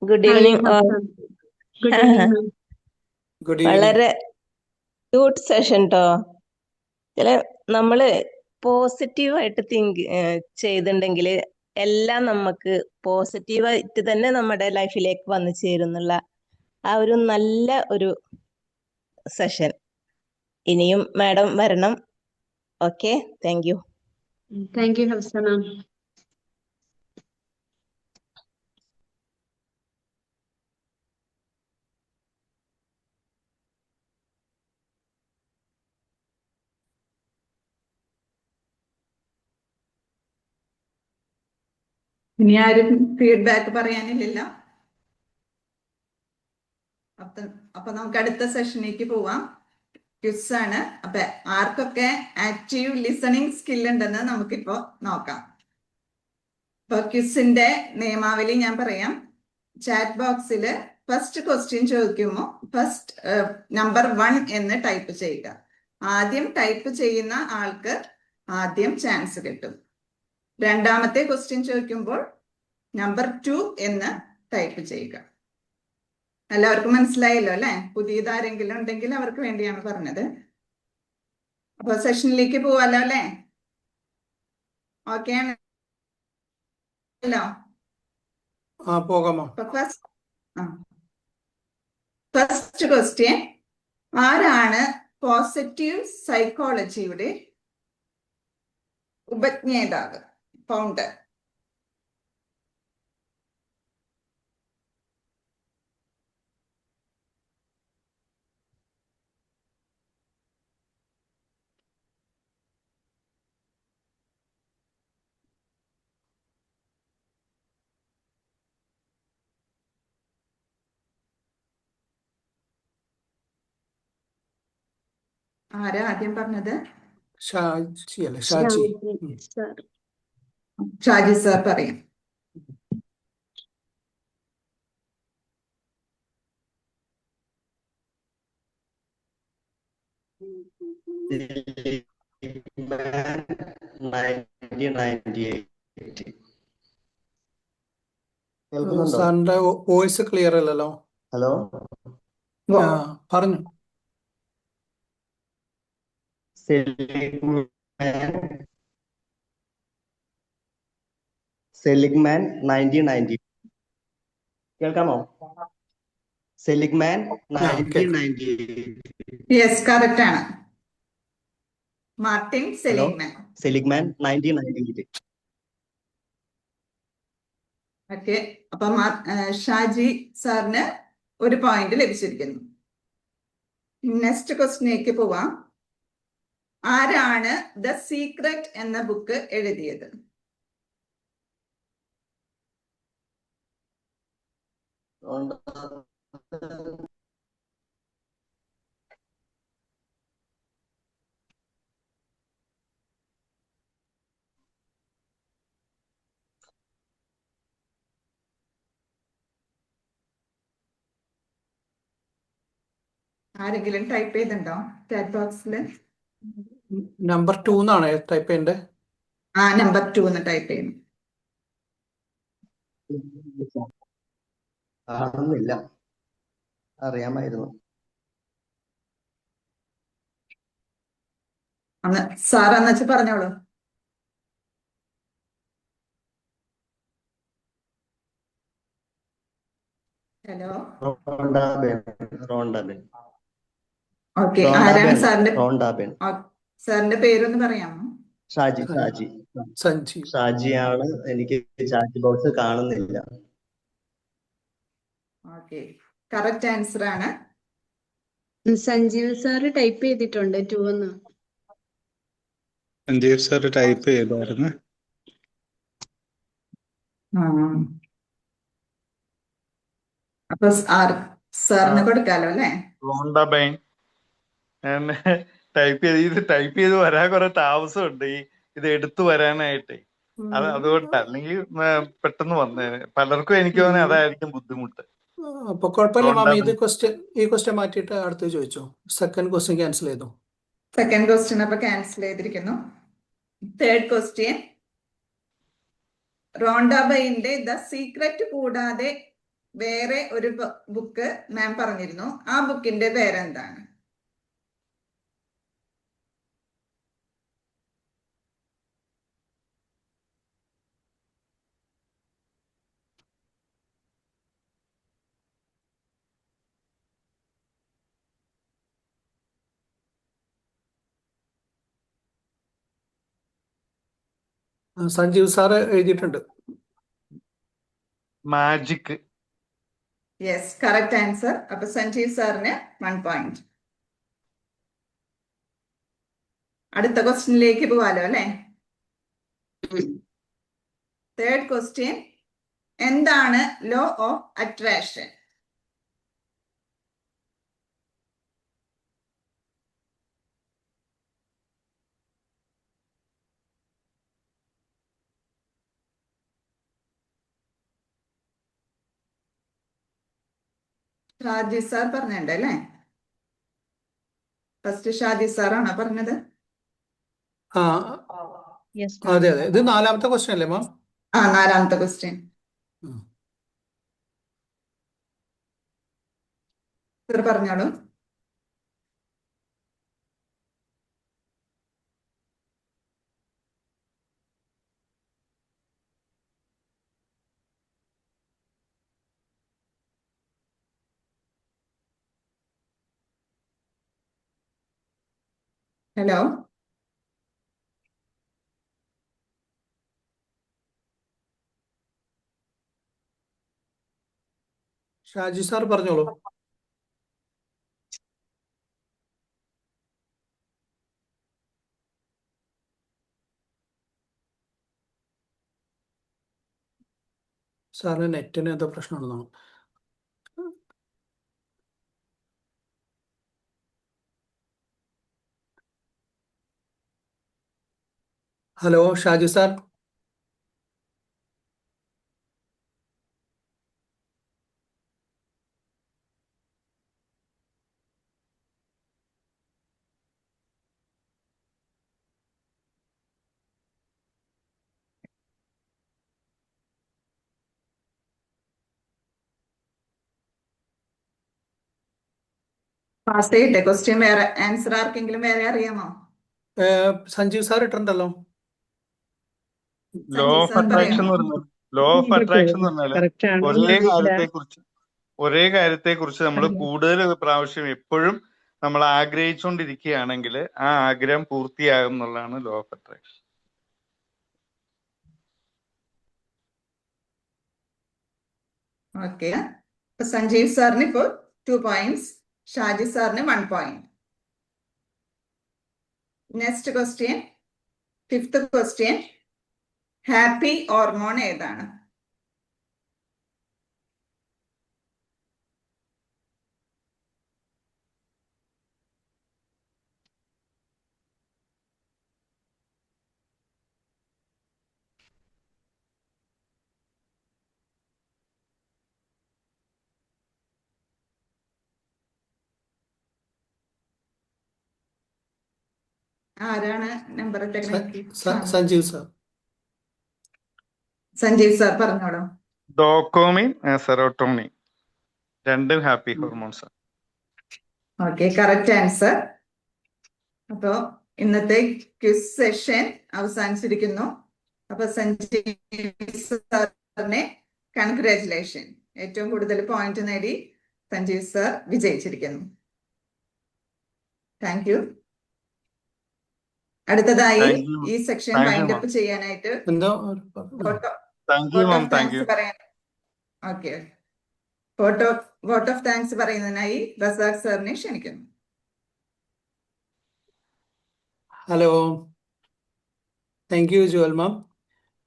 good evening. Good evening ma'am. Good evening. വളരെ ക്യൂട്ട് സെഷൻ ട്ടോ. നമ്മള് പോസിറ്റീവായിട്ട് തിങ്ക് ചെയ്തിട്ടുണ്ടെങ്കിൽ എല്ലാം നമുക്ക് പോസിറ്റീവായിട്ട് തന്നെ നമ്മുടെ ലൈഫിലേക്ക് വന്നു ചേരുന്നുള്ള ആ ഒരു നല്ല ഒരു സെഷൻ. ഇനിയും മാഡം വരണം. Okay, thank you. Thank you Hafsa ma'am. ഇനി ആരും ഫീഡ്ബാക്ക് പറയാനില്ലല്ലോ. അപ്പൊ നമുക്ക് അടുത്ത സെഷനിലേക്ക് പോവാം. ക്വിസ് ആണ്. അപ്പൊ ആർക്കൊക്കെ ആക്റ്റീവ് ലിസണിങ് സ്കിൽ ഉണ്ടെന്ന് നമുക്കിപ്പോ നോക്കാം. ഇപ്പൊ ക്വിസിന്റെ നിയമാവലി ഞാൻ പറയാം. ചാറ്റ് ബോക്സിൽ ഫസ്റ്റ് ക്വസ്റ്റ്യൻ ചോദിക്കുമ്പോൾ നമ്പർ 1 എന്ന് ടൈപ്പ് ചെയ്യുക. ആദ്യം ടൈപ്പ് ചെയ്യുന്ന ആൾക്ക് ആദ്യം ചാൻസ് കിട്ടും. രണ്ടാമത്തെ ക്വസ്റ്റ്യൻ ചോദിക്കുമ്പോൾ നമ്പർ 2 എന്ന് ടൈപ്പ് ചെയ്യുക. എല്ലാവർക്കും മനസ്സിലായല്ലോ അല്ലെ? പുതിയതാരെങ്കിലും ഉണ്ടെങ്കിൽ അവർക്ക് വേണ്ടിയാണ് പറഞ്ഞത്. അപ്പൊ സെഷനിലേക്ക് പോവാലോ അല്ലെ? ഓക്കെ ആണല്ലോ? പോകാമോ? ഫസ്റ്റ് ക്വസ്റ്റ്യൻ, ആരാണ് പോസിറ്റീവ് സൈക്കോളജിയുടെ ഉപജ്ഞേതാവ്, ഫൗണ്ടർ? ആരാ ആദ്യം പറഞ്ഞത്? ഷാജി അല്ലേ? ഷാജി. ഷാജി സാർ പറയും. സാറിന്റെ വോയിസ് ക്ലിയർ അല്ലല്ലോ. ഹലോ, പറഞ്ഞു. സെലിഗ്മാൻ 1990. കേൾക്കാമോ? സെലിഗ്മാൻ 1998. യെസ്, കറക്റ്റ് ആണ്. Martin Seligman. സെലിഗ്മാൻ 1998. ഓക്കെ, അപ്പൊ ഷാജി സാറിന് 1 പോയിന്റ് ലഭിച്ചിരിക്കുന്നു. നെക്സ്റ്റ് ക്വസ്റ്റിനേക്ക് പോവാം. ആരാണ് ദ സീക്രട്ട് എന്ന ബുക്ക് എഴുതിയത്? റോണ്ട ആരെങ്കിലും ടൈപ്പ് ചെയ്തിട്ടുണ്ടോ ചാറ്റ് ബോക്സിൽ? നമ്പർ 2 എന്നാണ് ടൈപ്പ് ചെയ്യേണ്ടത്. നമ്പർ 2 എന്ന് ടൈപ്പ് ചെയ്യുന്നു. കാണുന്നില്ല. അറിയാമായിരുന്നു. സാർ എന്നുവെച്ച് പറഞ്ഞോളൂ. ഹലോ. റോണ്ടാബെൻ. ഓക്കെ, ആരാണ് സാറിന്റെ റോണ്ടാബെൻ. സാറിന്റെ പേരൊന്ന് പറയാമോ? ഷാജിയാണ്. എനിക്ക് ചാറ്റ് ബോക്സ് കാണുന്നില്ല. ഓക്കെ, കറക്റ്റ് ആൻസർ ആണ്. സഞ്ജീവ് സാറ് ടൈപ്പ് ചെയ്തിട്ടുണ്ട് 2 എന്ന്. സഞ്ജീവ് സാർ ടൈപ്പ് ചെയ്തായിരുന്നു. അപ്പൊ സാറിന് കൊടുക്കാലോ അല്ലേ? റോണ്ടബൈൻ ടൈപ്പ് ചെയ്ത് വരാൻ കുറെ താമസമുണ്ട് ഇത് എടുത്തു വരാനായിട്ട്. അതുകൊണ്ട് അല്ലെങ്കിൽ പെട്ടെന്ന് വന്നേനെ. പലർക്കും എനിക്ക് തോന്നുന്നത് അതായിരിക്കും ബുദ്ധിമുട്ട്. അപ്പൊ കുഴപ്പമില്ല മാം, ഈ ക്വസ്റ്റ്യൻ മാറ്റിയിട്ട് അടുത്ത് ചോദിച്ചോ. സെക്കൻഡ് ക്വസ്റ്റ്യൻ ക്യാൻസൽ ചെയ്തോ. സെക്കൻഡ് ക്വസ്റ്റ്യൻ അപ്പൊ ക്യാൻസൽ ചെയ്തിരിക്കുന്നു. തേർഡ് ക്വസ്റ്റ്യൻ, റോണ്ടാബൈന്റെ ദ സീക്രറ്റ് കൂടാതെ വേറെ ഒരു ബുക്ക് മാം പറഞ്ഞിരുന്നു. ആ ബുക്കിന്റെ പേരെന്താണ്? സഞ്ജീവ് സാറ് എഴുതിയിട്ടുണ്ട്. മാജിക്. Yes, correct answer. അപ്പൊ സഞ്ജീവ് സാറിന് 1 പോയിന്റ്. അടുത്ത ക്വസ്റ്റ്യനിലേക്ക് പോവാലോ അല്ലെ? തേർഡ് ക്വസ്റ്റ്യൻ, എന്താണ് law of attraction? Shaji sir പറഞ്ഞിട്ടുണ്ട് അല്ലേ? ഫസ്റ്റ് ഷാജി സാറാണോ പറഞ്ഞത്? അതെ. ഇത് 4ാമത്തെ ക്വസ്റ്റ്യൻ അല്ലേ മാം? 4ാമത്തെ ക്വസ്റ്റ്യൻ. സാർ പറഞ്ഞോളൂ. ഹലോ. ഷാജി സാർ പറഞ്ഞോളൂ. സാറിന് നെറ്റിന് എന്തോ പ്രശ്നമുണ്ടെന്നാണ്. Hello Shaji sir. പാസ് ചെയ്യട്ടെ ക്വസ്റ്റ്യൻ? വേറെ ആൻസർ ആർക്കെങ്കിലും വേറെ അറിയാമോ? സഞ്ജീവ് സാർ ഇട്ടുണ്ടല്ലോ. ലോ ഓഫ് അട്രാക്ഷൻ എന്ന് പറഞ്ഞാൽ ഒരേ കാര്യത്തെക്കുറിച്ച് നമ്മൾ കൂടുതൽ പ്രാവശ്യം എപ്പോഴും നമ്മൾ ആഗ്രഹിച്ചുകൊണ്ടിരിക്കുകയാണെങ്കിൽ ആ ആഗ്രഹം പൂർത്തിയാകും എന്നുള്ളതാണ് law of attraction. Okay, Sanjeev സാറിന് ഇപ്പോൾ 2 പോയിന്റ്സ്, ഷാജി സാറിന് 1 point. Next question, 5th question, happy hormone ഏതാണ്? ആരാണ് നമ്പർ ഇട്ടേക്കണേ? സഞ്ജീവ് സാർ. സഞ്ജീവ് സാർ പറഞ്ഞോളൂ. ഡോക്കോമിൻ സെറോട്ടോണിൻ രണ്ടും happy hormones. Okay, correct answer. അപ്പോ ഇന്നത്തെ ക്വിസ് സെഷൻ അവസാനിച്ചിരിക്കുന്നു. അപ്പൊ സഞ്ജീവ് സാറിനെ കൺഗ്രാറ്റുലേഷൻ. ഏറ്റവും കൂടുതൽ പോയിന്റ് നേടി സഞ്ജീവ് സാർ വിജയിച്ചിരിക്കുന്നു. Thank you. അടുത്തതായി Thank you. ഈ session Thank you, wind ma'am. Up ചെയ്യാനായിട്ട് എന്തോ thank you ma'am, thank you. Okay, vote of thanks പറയുന്നതിനായി റസാഖ് സാറിനെ ക്ഷണിക്കുന്നു. Hello, thank you Jewel ma'am.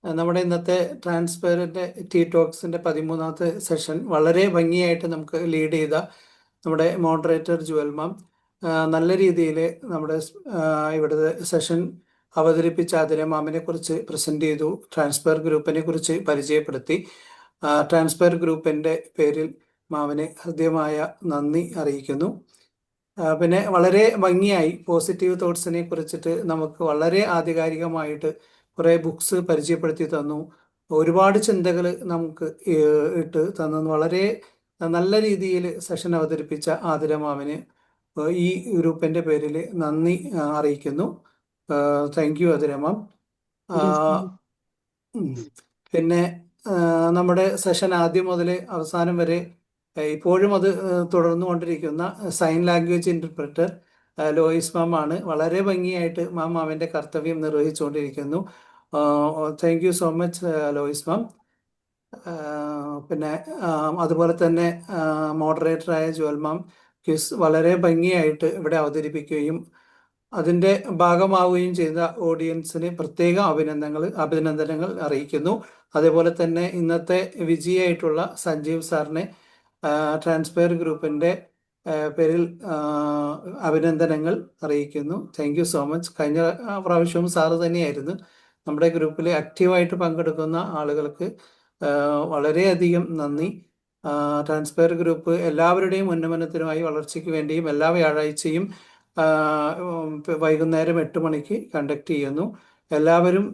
നമ്മുടെ ഇന്നത്തെ ട്രാൻസ്പെറന്റ് ടീ ടോക്സിന്റെ 13ാമത്തെ സെഷൻ വളരെ ഭംഗിയായിട്ട് നമുക്ക് ലീഡ് ചെയ്ത നമ്മുടെ മോഡറേറ്റർ ജുവൽ മാം നല്ല രീതിയിൽ നമ്മുടെ ഇവിടുത്തെ സെഷൻ അവതരിപ്പിച്ച ആതിര മാമിനെ കുറിച്ച് പ്രസന്റ് ചെയ്തു. ട്രാൻസ്പെർ ഗ്രൂപ്പിനെ കുറിച്ച് പരിചയപ്പെടുത്തി. ട്രാൻസ്പെർ ഗ്രൂപ്പിന്റെ പേരിൽ മാമിന് ഹൃദ്യമായ നന്ദി അറിയിക്കുന്നു. പിന്നെ വളരെ ഭംഗിയായി പോസിറ്റീവ് തോട്ട്സിനെ കുറിച്ചിട്ട് നമുക്ക് വളരെ ആധികാരികമായിട്ട് കുറേ ബുക്സ് പരിചയപ്പെടുത്തി തന്നു. ഒരുപാട് ചിന്തകൾ നമുക്ക് ഇട്ട് തന്നു. വളരെ നല്ല രീതിയിൽ സെഷൻ അവതരിപ്പിച്ച ആതിര മാമിന് ഈ ഗ്രൂപ്പിന്റെ പേരിൽ നന്ദി അറിയിക്കുന്നു. Thank you Athira ma'am. പിന്നെ നമ്മുടെ സെഷൻ ആദ്യം മുതൽ അവസാനം വരെ ഇപ്പോഴും അത് തുടർന്നുകൊണ്ടിരിക്കുന്ന sign language interpreter Lois ma'am ആണ്. വളരെ ഭംഗിയായിട്ട് മാമിന്റെ കർത്തവ്യം നിർവഹിച്ചുകൊണ്ടിരിക്കുന്നു. Thank you so much Lois ma'am. പിന്നെ അതുപോലെ തന്നെ മോഡറേറ്ററായ ജുവൽ മാം ക്വിസ് വളരെ ഭംഗിയായിട്ട് ഇവിടെ അവതരിപ്പിക്കുകയും അതിൻ്റെ ഭാഗമാവുകയും ചെയ്ത ഓഡിയൻസിന് പ്രത്യേക അഭിനന്ദനങ്ങൾ അറിയിക്കുന്നു. അതേപോലെ തന്നെ ഇന്നത്തെ വിജയിയായിട്ടുള്ള സഞ്ജീവ് സാറിനെ ട്രാൻസ്പെർ ഗ്രൂപ്പിന്റെ പേരിൽ അഭിനന്ദനങ്ങൾ അറിയിക്കുന്നു. Thank you so much. കഴിഞ്ഞ പ്രാവശ്യവും സാറ് തന്നെയായിരുന്നു. നമ്മുടെ ഗ്രൂപ്പിൽ ആക്റ്റീവായിട്ട് പങ്കെടുക്കുന്ന ആളുകൾക്ക് വളരെയധികം നന്ദി. ട്രാൻസ്പെർ ഗ്രൂപ്പ് എല്ലാവരുടെയും ഉന്നമനത്തിനുമായി വളർച്ചയ്ക്ക് വേണ്ടിയും എല്ലാ വ്യാഴാഴ്ചയും വൈകുന്നേരം 8 മണിക്ക് കണ്ടക്ട് ചെയ്യുന്നു. എല്ലാവരും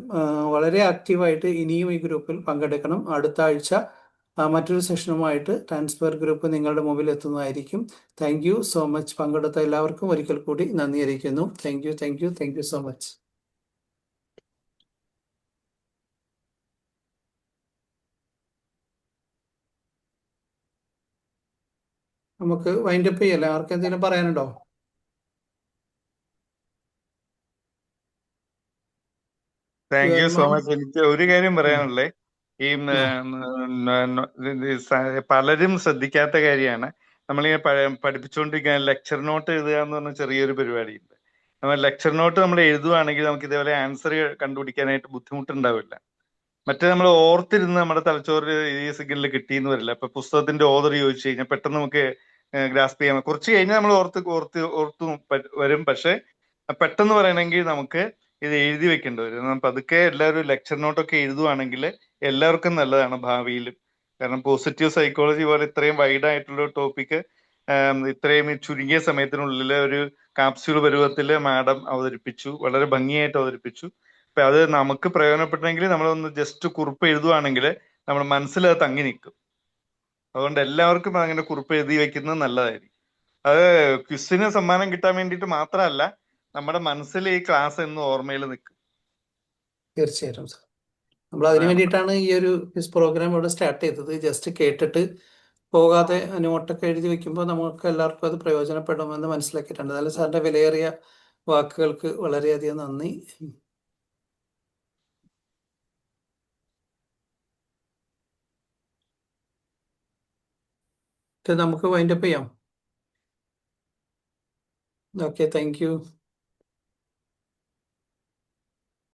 വളരെ ആക്റ്റീവായിട്ട് ഇനിയും ഈ ഗ്രൂപ്പിൽ പങ്കെടുക്കണം. അടുത്ത ആഴ്ച മറ്റൊരു സെഷനുമായിട്ട് ട്രാൻസ്പെർ ഗ്രൂപ്പ് നിങ്ങളുടെ മുമ്പിൽ എത്തുന്നതായിരിക്കും. Thank you so much. പങ്കെടുത്ത എല്ലാവർക്കും ഒരിക്കൽ കൂടി നന്ദി അറിയിക്കുന്നു. Thank you, thank you, thank you so much. നമുക്ക് വൈൻഡപ്പ് ചെയ്യല്ലേ? ആർക്കും എന്തെങ്കിലും പറയാനുണ്ടോ? Thank you so much. എനിക്ക് ഒരു കാര്യം പറയാനുള്ളേ, ഈ പലരും ശ്രദ്ധിക്കാത്ത കാര്യമാണ്. നമ്മളിങ്ങനെ പഠിപ്പിച്ചുകൊണ്ടിരിക്കുന്ന ലെക്ചർ നോട്ട് എഴുതുക എന്ന് പറഞ്ഞ ചെറിയൊരു പരിപാടിയുണ്ട്. നമ്മൾ ലെക്ചർ നോട്ട് നമ്മൾ എഴുതുവാണെങ്കിൽ നമുക്ക് ഇതേപോലെ ആൻസർ കണ്ടുപിടിക്കാനായിട്ട് ബുദ്ധിമുട്ടുണ്ടാവില്ല. മറ്റേ നമ്മൾ ഓർത്തിരുന്ന് നമ്മുടെ തലച്ചോറിൽ ഈ സിഗ്നൽ കിട്ടിയെന്ന് വരില്ല. ഇപ്പൊ പുസ്തകത്തിന്റെ ഓർഡർ ചോദിച്ചു കഴിഞ്ഞാൽ പെട്ടെന്ന് നമുക്ക് ഗ്രാസ്പ് ചെയ്യാൻ കുറച്ച് കഴിഞ്ഞാൽ നമ്മൾ ഓർത്തു വരും. പക്ഷെ പെട്ടെന്ന് പറയണമെങ്കിൽ നമുക്ക് ഇത് എഴുതി വെക്കേണ്ടി വരും. പതുക്കെ എല്ലാവരും ലെക്ചർ നോട്ടൊക്കെ എഴുതുവാണെങ്കിൽ എല്ലാവർക്കും നല്ലതാണ് ഭാവിയിലും. കാരണം പോസിറ്റീവ് സൈക്കോളജി പോലെ ഇത്രയും വൈഡ് ആയിട്ടുള്ള ടോപ്പിക്ക് ഇത്രയും ചുരുങ്ങിയ സമയത്തിനുള്ളിൽ ഒരു കാപ്സ്യൂൾ പരുവത്തിൽ മാഡം അവതരിപ്പിച്ചു. വളരെ ഭംഗിയായിട്ട് അവതരിപ്പിച്ചു. അപ്പൊ അത് നമുക്ക് പ്രയോജനപ്പെട്ടെങ്കിൽ നമ്മളൊന്ന് ജസ്റ്റ് കുറിപ്പ് എഴുതുവാണെങ്കിൽ നമ്മുടെ മനസ്സിൽ അത് തങ്ങി നിൽക്കും. അതുകൊണ്ട് എല്ലാവർക്കും അങ്ങനെ കുറിപ്പ് എഴുതി വെക്കുന്നത് നല്ലതായിരിക്കും. അത് ക്വിസിന് സമ്മാനം കിട്ടാൻ വേണ്ടിയിട്ട് മാത്രമല്ല, നമ്മുടെ മനസ്സിൽ ഈ ക്ലാസ് എന്ന് ഓർമ്മയിൽ നിൽക്കും. തീർച്ചയായിട്ടും സാർ. നമ്മൾ അതിനു വേണ്ടിയിട്ടാണ് ഈ ഒരു ക്വിസ് പ്രോഗ്രാം ഇവിടെ സ്റ്റാർട്ട് ചെയ്തത്. ജസ്റ്റ് കേട്ടിട്ട് പോകാതെ നോട്ടൊക്കെ എഴുതി വെക്കുമ്പോൾ നമുക്ക് എല്ലാവർക്കും അത് പ്രയോജനപ്പെടുമെന്ന് മനസ്സിലാക്കിയിട്ടുണ്ട്. എന്നാലും സാറിന്റെ വിലയേറിയ വാക്കുകൾക്ക് വളരെയധികം നന്ദി. നമുക്ക് വൈൻഡപ്പ് ചെയ്യാം. Okay, thank U.